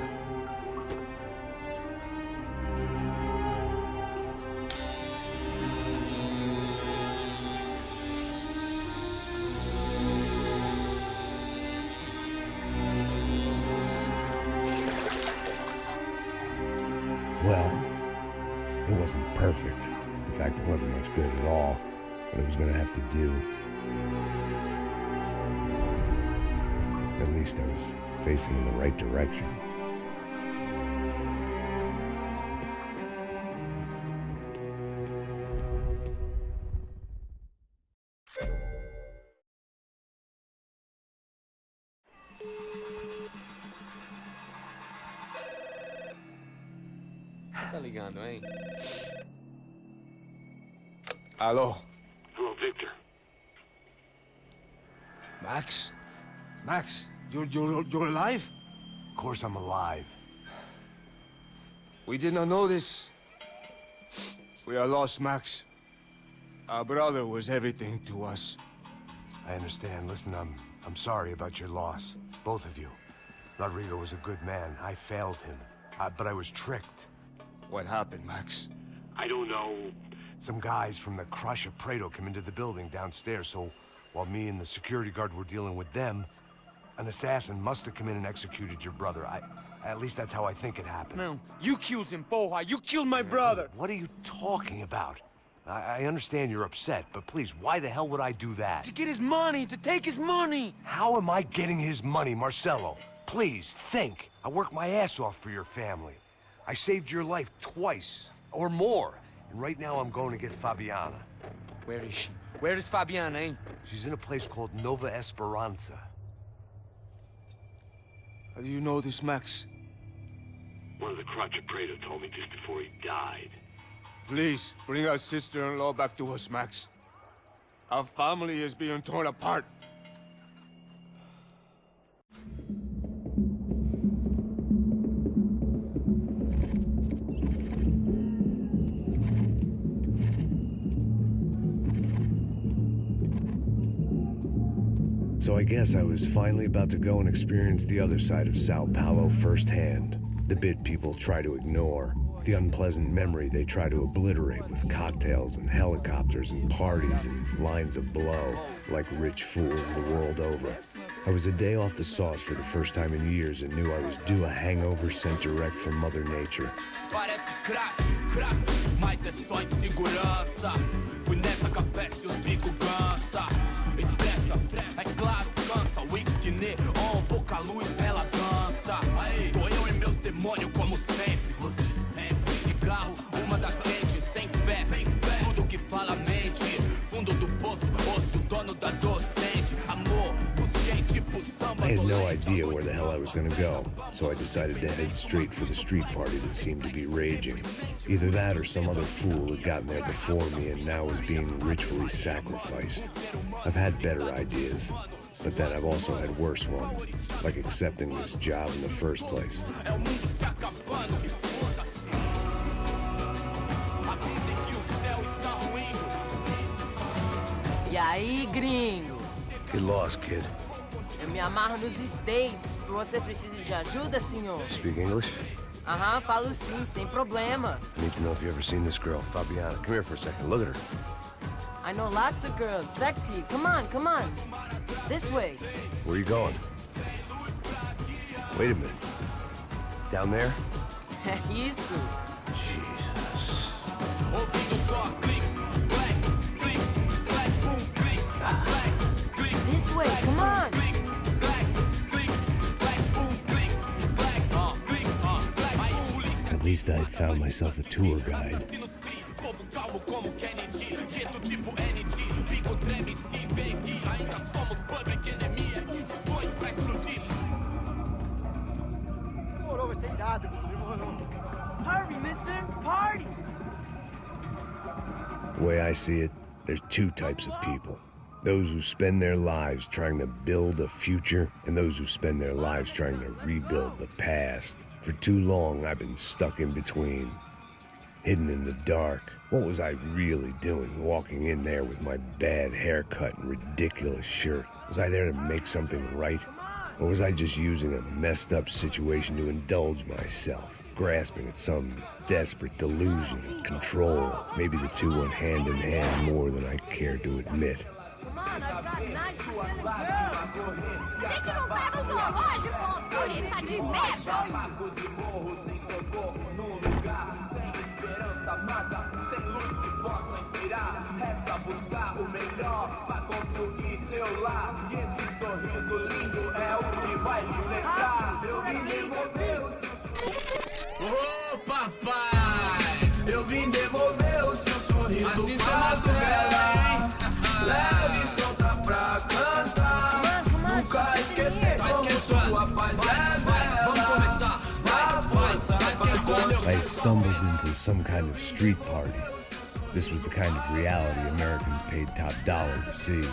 Well, it wasn't perfect. In fact, it wasn't much good at all, but it was gonna have to do. At least I was facing in the right direction. Tá ligando, hein? Hello. Hello, Victor. Max? Max, you're alive? Of course I'm alive. We did not know this. We are lost, Max. Our brother was everything to us. I understand. Listen, I'm sorry about your loss. Both of you. Rodrigo was a good man. I failed him. But I was tricked. What happened, Max? I don't know. Some guys from the Crush of Prado came into the building downstairs, so while me and the security guard were dealing with them, an assassin must have come in and executed your brother. At least that's how I think it happened. No, you killed him, porra! You killed my brother! What are you talking about? I understand you're upset, but please, why the hell would I do that? To get his money, to take his money! How am I getting his money, Marcelo? Please, think. I worked my ass off for your family. I saved your life twice, or more. And right now I'm going to get Fabiana. Where is she? Where is Fabiana, eh? She's in a place called Nova Esperanza. How do you know this, Max? One of the Crotch of Prado told me just before he died. Please, bring our sister-in-law back to us, Max. Our family is being torn apart. So I guess I was finally about to go and experience the other side of Sao Paulo firsthand. The bit people try to ignore. The unpleasant memory they try to obliterate with cocktails and helicopters and parties and lines of blow, like rich fools the world over. I was a day off the sauce for the first time in years and knew I was due a hangover sent direct from Mother Nature. Parece crack, crack, mas é só insegurança. Fui nessa capeste, os bico cansa. Expressa, é claro, cansa. Whisky, neon, pouca luz, ela dança. Aí, tô eu e meus demônios como sempre. Você sempre. Cigarro, uma da frente, sem fé. Tudo que fala mente. Fundo do poço, osso, dono da docente. Amor, busquei tipo samba. I had no idea where the hell I was gonna go, so I decided to head straight for the street party that seemed to be raging. Either that or some other fool had gotten there before me and now was being ritually sacrificed. I've had better ideas, but then I've also had worse ones, like accepting this job in the first place. E aí, gringo? Get lost, kid. Eu me amarro nos States. Você precisa de ajuda, senhor? Speak English? Aham, falo sim, sem problema. I need to know if you've ever seen this girl, Fabiana. Come here for a second. Look at her. I know lots of girls. Sexy. Come on, come on. This way. Where are you going? Wait a minute. Down there? Isso. Jesus. This way, come on. At least I'd found myself a tour guide. Demorou, vai ser irado, demorou. Hurry, mister. Party. The way I see it, there's two types of people. Those who spend their lives trying to build a future, and those who spend their lives trying to rebuild the past. For too long, I've been stuck in between. Hidden in the dark. What was I really doing walking in there with my bad haircut and ridiculous shirt? Was I there to make something right? Or was I just using a messed up situation to indulge myself, grasping at some desperate delusion of control? Maybe the two went hand in hand more than I care to admit. Come on, I've got nice presented girls. Gente, não tá no zoológico, turista de merda! Sem luz que possa inspirar, resta buscar o melhor pra construir seu lar. E esse sorriso lindo é o que vai me lembrar. Eu vim devolver o seu sorriso. Ô papai, eu vim devolver o seu sorriso. Assim fato bela, leve e solta pra cantar. Nunca esquecer como sua paz é bela. Vamos começar, vai, I had stumbled into some kind of street party. This was the kind of reality Americans paid top dollar to see.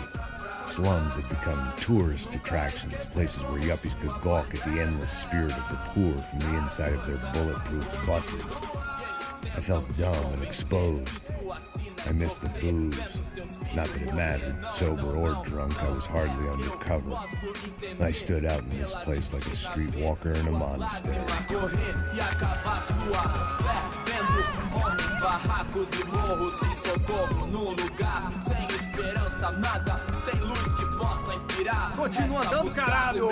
Slums had become tourist attractions, places where yuppies could gawk at the endless spirit of the poor from the inside of their bulletproof buses. I felt dumb and exposed. I missed the booze. Not that it mattered, sober or drunk, I was hardly undercover. I stood out in this place like a streetwalker in a monastery. Barracos e morros sem socorro num lugar sem esperança, nada, sem luz que possa inspirar. Continua andando, caralho!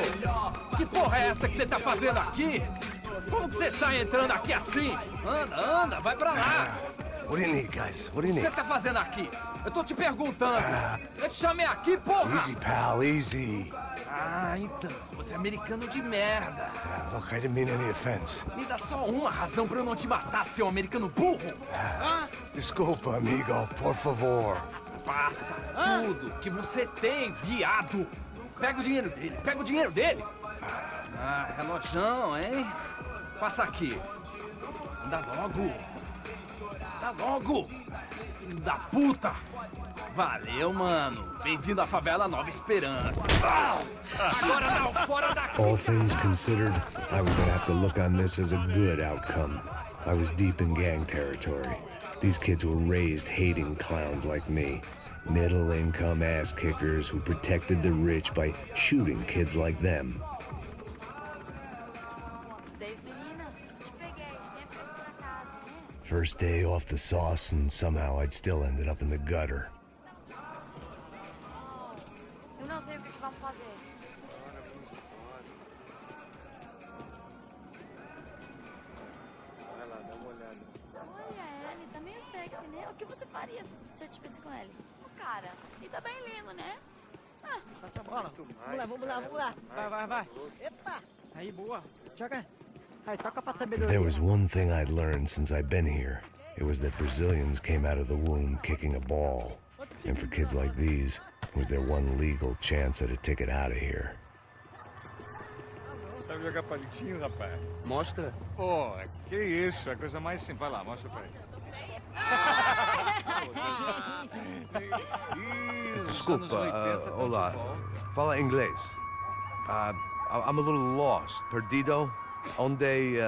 Que porra é essa que você tá fazendo aqui? Como que você sai entrando aqui assim? Anda, vai pra lá! What do you need, guys? What do you O que need? você tá fazendo aqui? Eu tô te perguntando. Eu te chamei aqui, porra! Easy, pal, easy. Ah, então. Você é americano de merda. Look, I didn't mean any offense. Me dá só uma razão pra eu não te matar, seu americano burro. Desculpa, amigo, por favor. Passa tudo que você tem, viado. Pega o dinheiro dele. Ah, relojão, hein? Passa aqui. Anda logo. Filho da puta. Valeu, mano. Bem-vindo à favela Nova Esperança. Agora não, fora daqui. All things considered, I was gonna have to look on this as a good outcome. I was deep in gang territory. These kids were raised hating clowns like me. Middle-income ass-kickers who protected the rich by shooting kids like them. First day off the sauce, and somehow I'd still ended up in the gutter. Eu não sei o que vamos fazer. Vai lá, dá uma olhada. Olha, ele tá meio sexy, né? O que você faria se eu estivesse com ele? Cara, ele tá bem lindo, né? Passa a bola. Vamos lá. Vai. Epa. Aí, boa. Joga. Aí, toca pra If sabedoria. there was one thing I'd learned since I'd been here, it was that Brazilians came out of the womb kicking a ball. And for kids like these, it was their one legal chance at a ticket out of here. Sabe jogar palitinho, rapaz? Mostra. Pô, que isso, a coisa mais simples. Vai lá, mostra pra ele. Desculpa, olá. Fala inglês. I'm a little lost. Perdido? Onde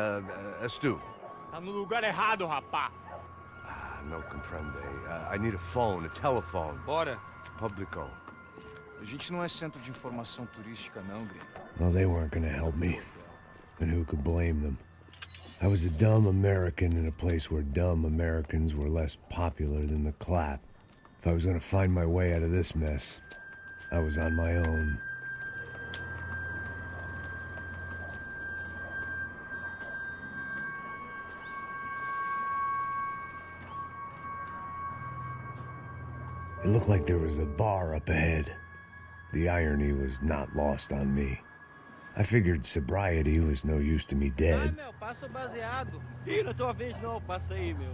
és tu? Tá no lugar errado, rapá. Não compreende. I need a phone, a telephone. Bora. Publico. A gente não é centro de informação turística, não, gringo. Well, they weren't gonna help me. And who could blame them? I was a dumb American in a place where dumb Americans were less popular than the clap. If I was gonna find my way out of this mess, I was on my own. It looked like there was a bar up ahead. The irony was not lost on me. I figured sobriety was no use to me dead. Meu, passa o baseado. Ih, não é tua vez não, passa aí, meu.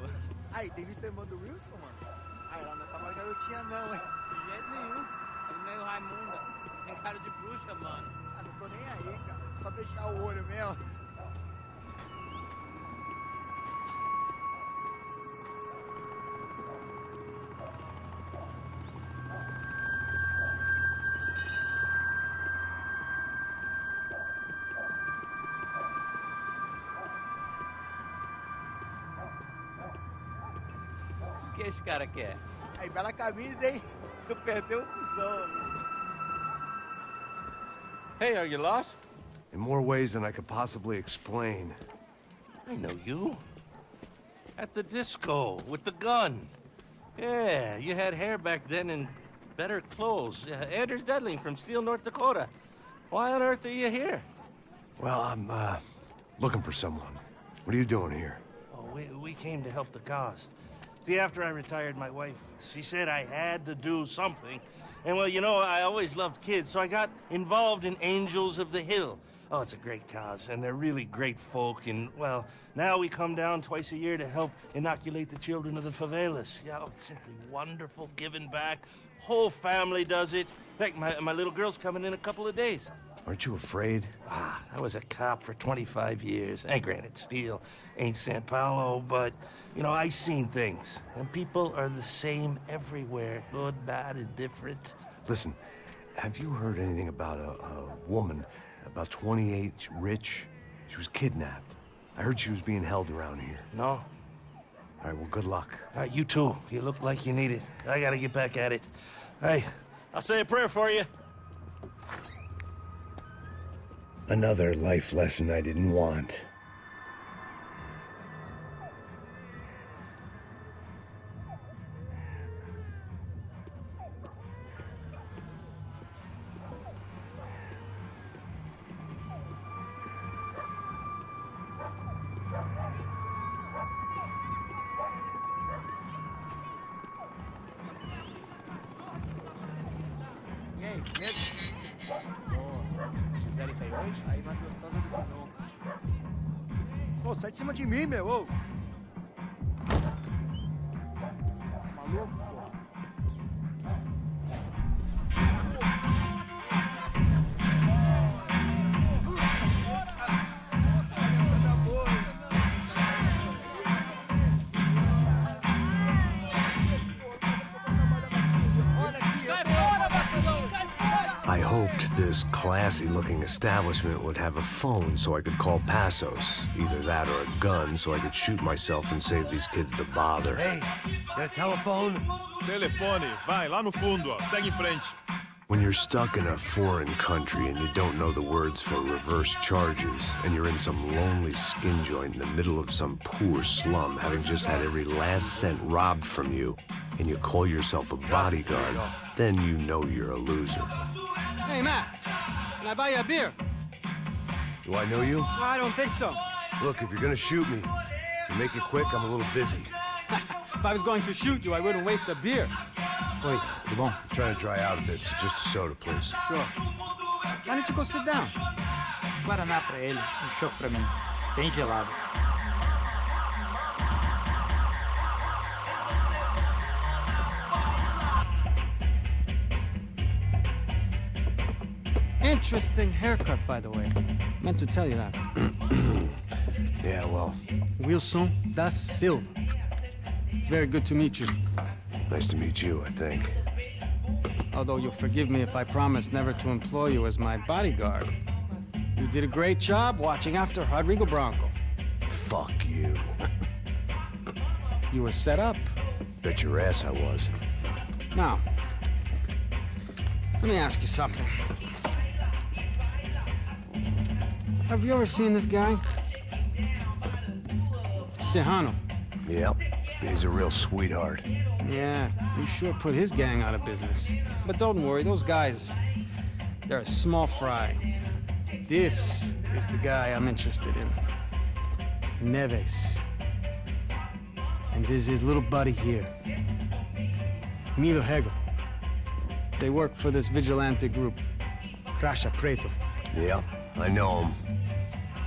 Aí, tem visto a irmã do Wilson, mano? Aí, ela não tá mais garotinha não, hein? De jeito nenhum. É meio Raimunda. Tem cara de bruxa, mano. Ah, não tô nem aí, cara. Só fechar o olho mesmo. que esse cara quer? Aí, bela camisa, hein? Tu perdeu o cuzão. Hey, are you lost? In more ways than I could possibly explain. I know you. At the disco, with the gun. Yeah, you had hair back then and better clothes. Anders Dudley from Steele, North Dakota. Why on earth are you here? Well, I'm, looking for someone. What are you doing here? Oh, we came to help the cause. See, after I retired, my wife, she said I had to do something. And, well, you know, I always loved kids, so I got involved in Angels of the Hill. Oh, it's a great cause, and they're really great folk. And, well, now we come down twice a year to help inoculate the children of the favelas. Yeah, oh, it's simply wonderful, giving back. Whole family does it. In fact, my little girl's coming in a couple of days. Aren't you afraid? I was a cop for 25 years. And granted, Steele ain't San Paulo, but, you know, I seen things. And people are the same everywhere. Good, bad, indifferent. Listen, have you heard anything about a woman, about 28, rich? She was kidnapped. I heard she was being held around here. No. All right, well, good luck. All right, you too. You look like you need it. I gotta get back at it. Hey, I'll say a prayer for you. Another life lesson I didn't want. E aí, mesmo? Gisele veio hoje? Aí mais gostosa do que nunca. Ô, sai de cima de mim, meu, ô! Maluco, pô. I hoped this classy-looking establishment would have a phone so I could call Passos. Either that or a gun so I could shoot myself and save these kids the bother. Hey, got a telephone? Telefone, vai, lá no fundo, ó. Segue em frente. When you're stuck in a foreign country and you don't know the words for reverse charges, and you're in some lonely skin joint in the middle of some poor slum, having just had every last cent robbed from you, and you call yourself a bodyguard, then you know you're a loser. Hey, Matt, can I buy you a beer? Do I know you? I don't think so. Look, if you're gonna shoot me, you make it quick, I'm a little busy. If I was going to shoot you, I wouldn't waste a beer. Wait, come on. I'm trying to dry out a bit, so just a soda, please. Sure. Why don't you go sit down? Guaraná pra ele, chopp pra mim. Bem gelado. Interesting haircut, by the way. Meant to tell you that. Yeah, well. Wilson da Silva. Very good to meet you. Nice to meet you, I think. Although you'll forgive me if I promise never to employ you as my bodyguard. You did a great job watching after Rodrigo Branco. Fuck you. You were set up. Bet your ass I was. Now, let me ask you something. Have you ever seen this guy? Serrano. Yep. He's a real sweetheart. Yeah, he sure put his gang out of business. But don't worry, those guys, they're a small fry. This is the guy I'm interested in. Neves. And this is his little buddy here. Milo Hegel. They work for this vigilante group, Crasha Preto. Yeah, I know him.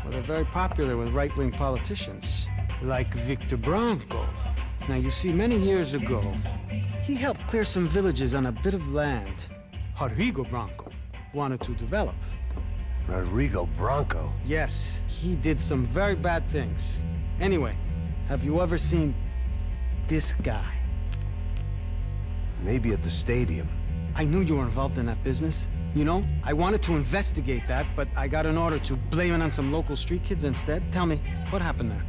Well, they're very popular with right-wing politicians, like Victor Branco. Now, you see, many years ago, he helped clear some villages on a bit of land Rodrigo Branco wanted to develop. Rodrigo Branco? Yes, he did some very bad things. Anyway, have you ever seen this guy? Maybe at the stadium. I knew you were involved in that business. You know, I wanted to investigate that, but I got an order to blame it on some local street kids instead. Tell me, what happened there?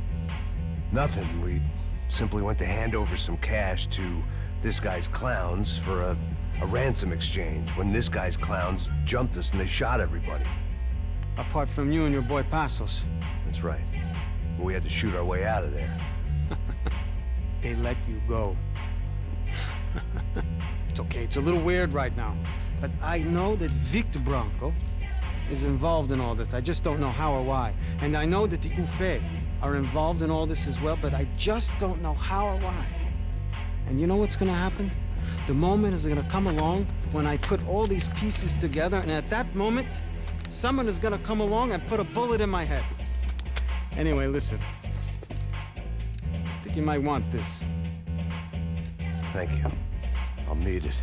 Nothing. We simply went to hand over some cash to this guy's clowns for a ransom exchange when this guy's clowns jumped us and they shot everybody. Apart from you and your boy Passos. That's right. We had to shoot our way out of there. They let you go. It's okay, it's a little weird right now. But I know that Victor Branco is involved in all this. I just don't know how or why. And I know that the Ufe are involved in all this as well, but I just don't know how or why. And you know what's gonna happen? The moment is gonna come along when I put all these pieces together, and at that moment, someone is gonna come along and put a bullet in my head. Anyway, listen. I think you might want this. Thank you. I'll need it.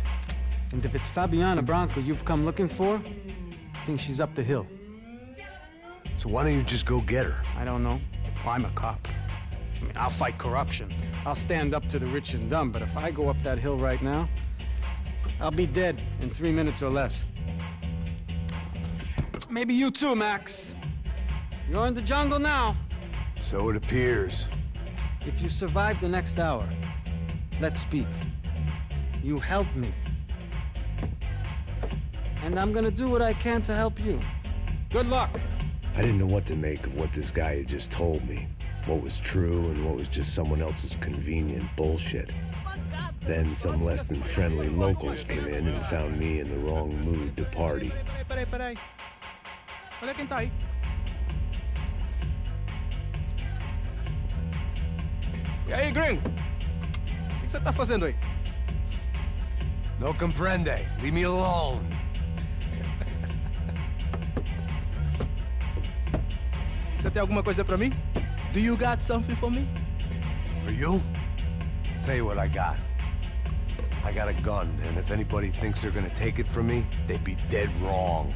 And if it's Fabiana Branco you've come looking for, I think she's up the hill. So why don't you just go get her? I don't know. Well, I'm a cop. I mean, I'll fight corruption. I'll stand up to the rich and dumb, but if I go up that hill right now, I'll be dead in 3 minutes or less. Maybe you too, Max. You're in the jungle now. So it appears. If you survive the next hour, let's speak. You help me. And I'm gonna do what I can to help you. Good luck. I didn't know what to make of what this guy had just told me. What was true and what was just someone else's convenient bullshit. Then some less than friendly locals came in and found me in the wrong mood to party. Peraí. Olha quem tá aí. E aí, gringo? O que você tá fazendo aí? No comprende. Leave me alone. Você tem alguma coisa pra mim? Do you got something for me? For you? Tell you what I got. I got a gun, and if anybody thinks they're gonna take it from me, they'd be dead wrong.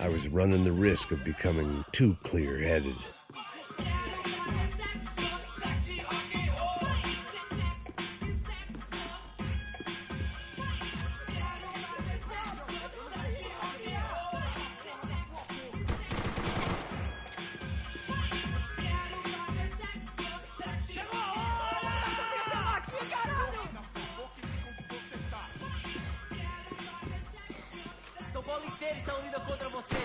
I was running the risk of becoming too clear-headed. São Paulo inteiro está unida contra você.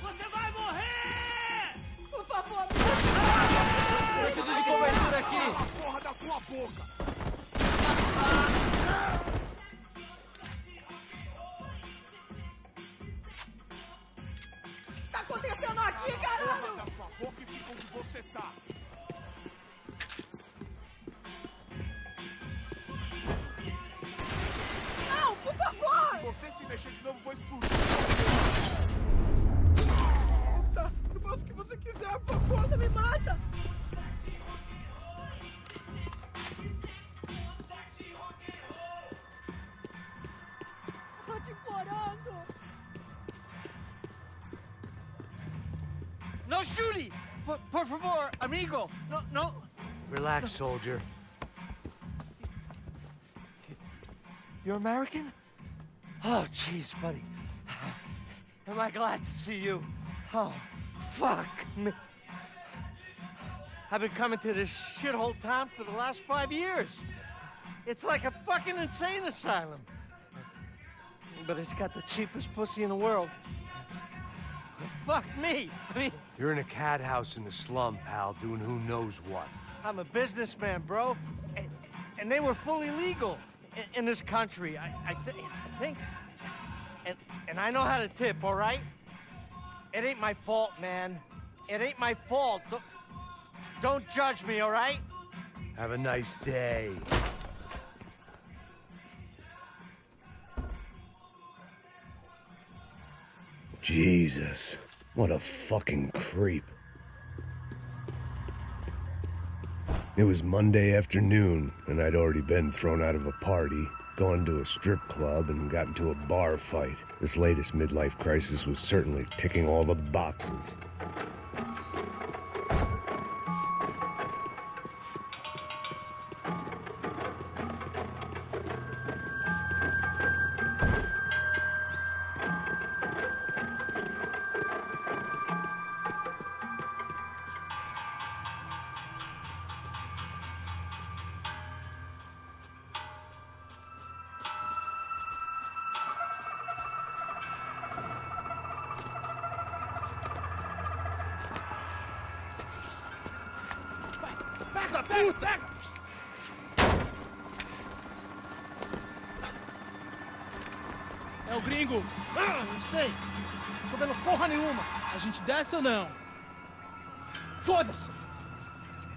Você vai morrer! Por favor, preciso de cobertura aqui. Cala a porra da tua boca! tá acontecendo aqui, caralho? Porra da sua boca e fica onde você tá. Não, por favor! Se você se mexer de novo, vou explodir. Tá, eu faço o que você quiser, por favor, não me mata! Tô te implorando! Não, Julie! por favor, amigo. No. Relax, soldier. You're American? Oh, jeez, buddy. Am I glad to see you? Oh, fuck me. I've been coming to this shithole town for the last 5 years. It's like a fucking insane asylum. But it's got the cheapest pussy in the world. Fuck me. I mean... You're in a cat house in the slum, pal, doing who knows what. I'm a businessman, bro. And they were fully legal in this country. I think... And I know how to tip, all right? It ain't my fault, man. It ain't my fault. Don't judge me, all right? Have a nice day. Jesus, what a fucking creep. It was Monday afternoon, and I'd already been thrown out of a party, gone to a strip club, and got into a bar fight. This latest midlife crisis was certainly ticking all the boxes. Puta! É o gringo. Ah, não sei. Tô vendo porra nenhuma. A gente desce ou não? Foda-se.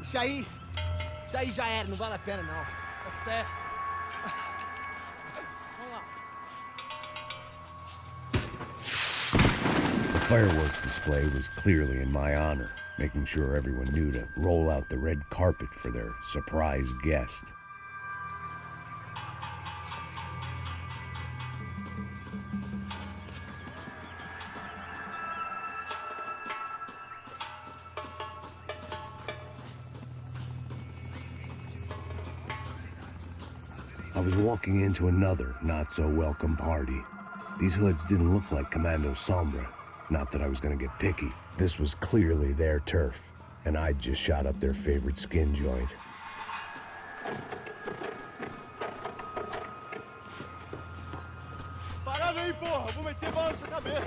Isso aí já era, não vale a pena não. Tá certo. Vamos lá. The fireworks display was clearly in my honor, making sure everyone knew to roll out the red carpet for their surprise guest. I was walking into another not-so-welcome party. These hoods didn't look like Commando Sombra. Not that I was gonna get picky. This was clearly their turf, and I'd just shot up their favorite skin joint. Parada aí, porra! Vou meter bala na sua cabeça!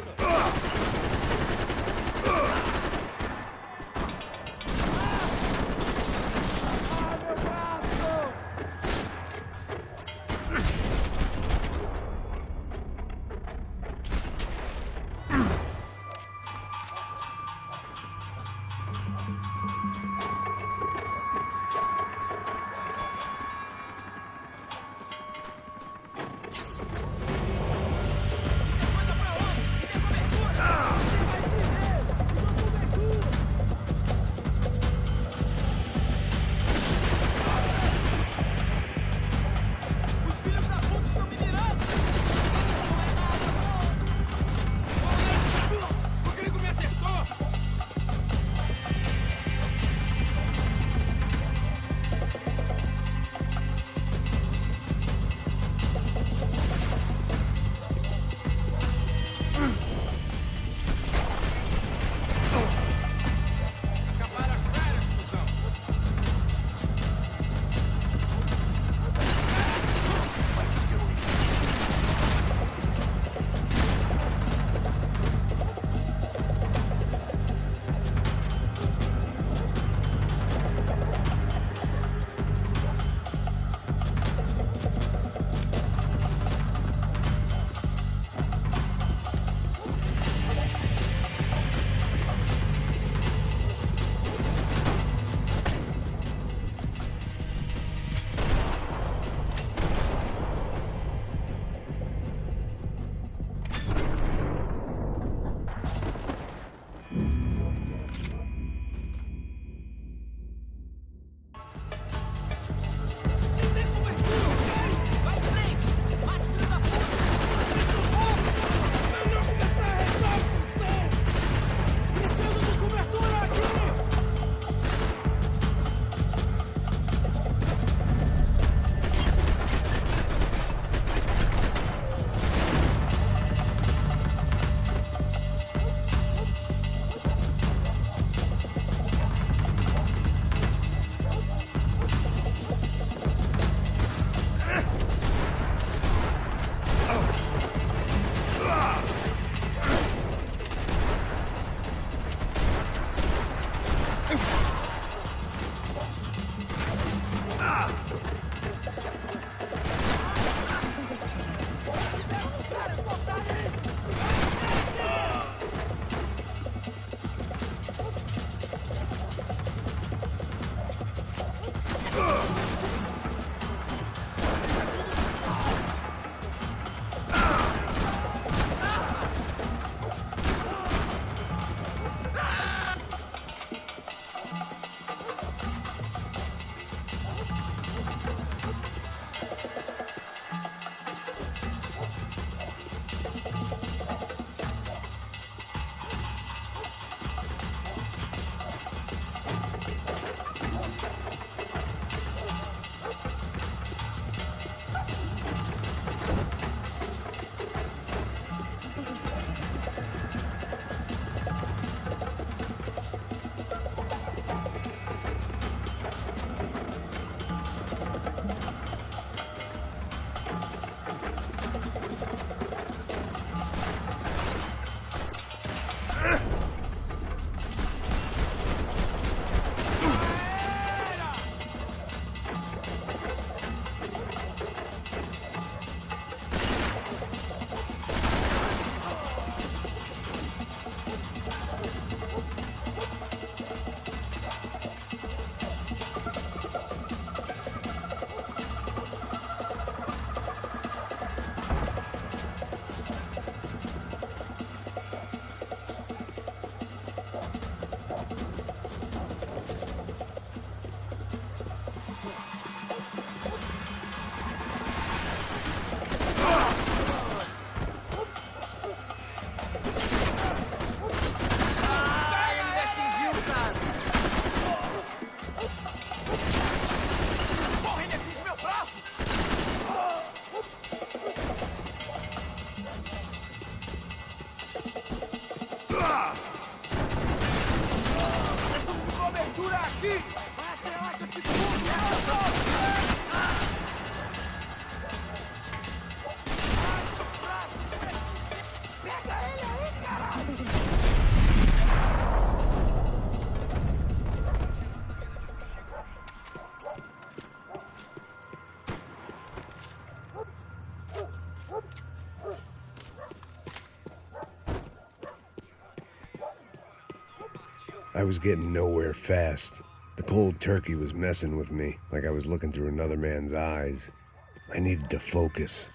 I was getting nowhere fast. The cold turkey was messing with me, like I was looking through another man's eyes. I needed to focus.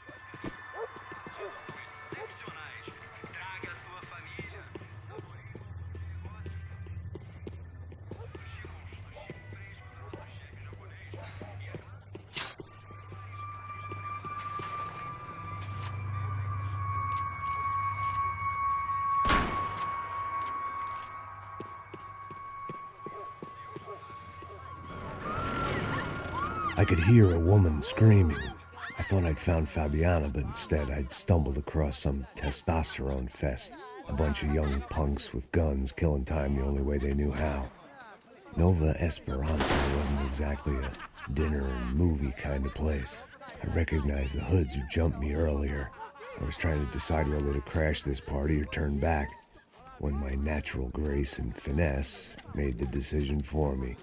I could hear a woman screaming. I thought I'd found Fabiana, but instead I'd stumbled across some testosterone fest. A bunch of young punks with guns killing time the only way they knew how. Nova Esperanza wasn't exactly a dinner and movie kind of place. I recognized the hoods who jumped me earlier. I was trying to decide whether to crash this party or turn back, when my natural grace and finesse made the decision for me.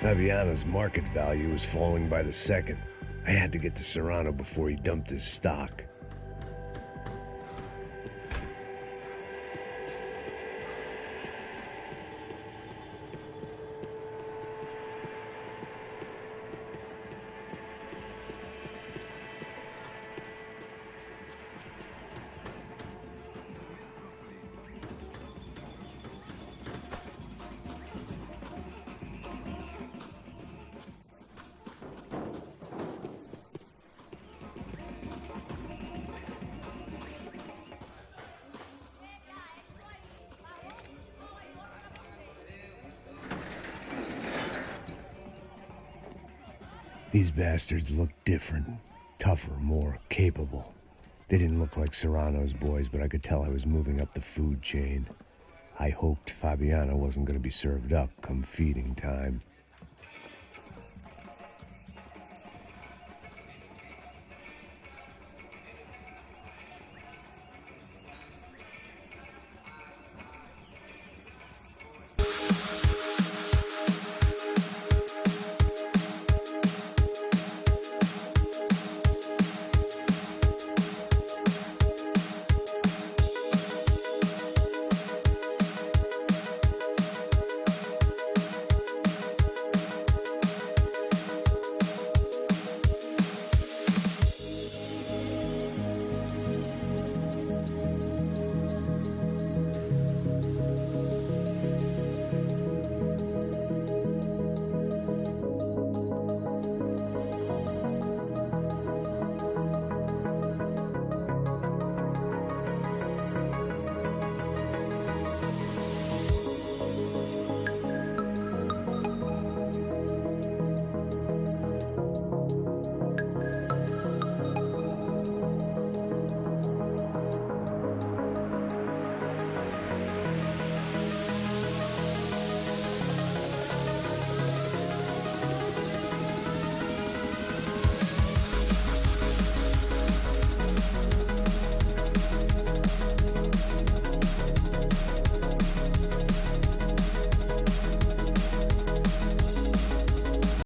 Fabiano's market value was falling by the second. I had to get to Serrano before he dumped his stock. These bastards looked different, tougher, more capable. They didn't look like Serrano's boys, but I could tell I was moving up the food chain. I hoped Fabiano wasn't going to be served up come feeding time.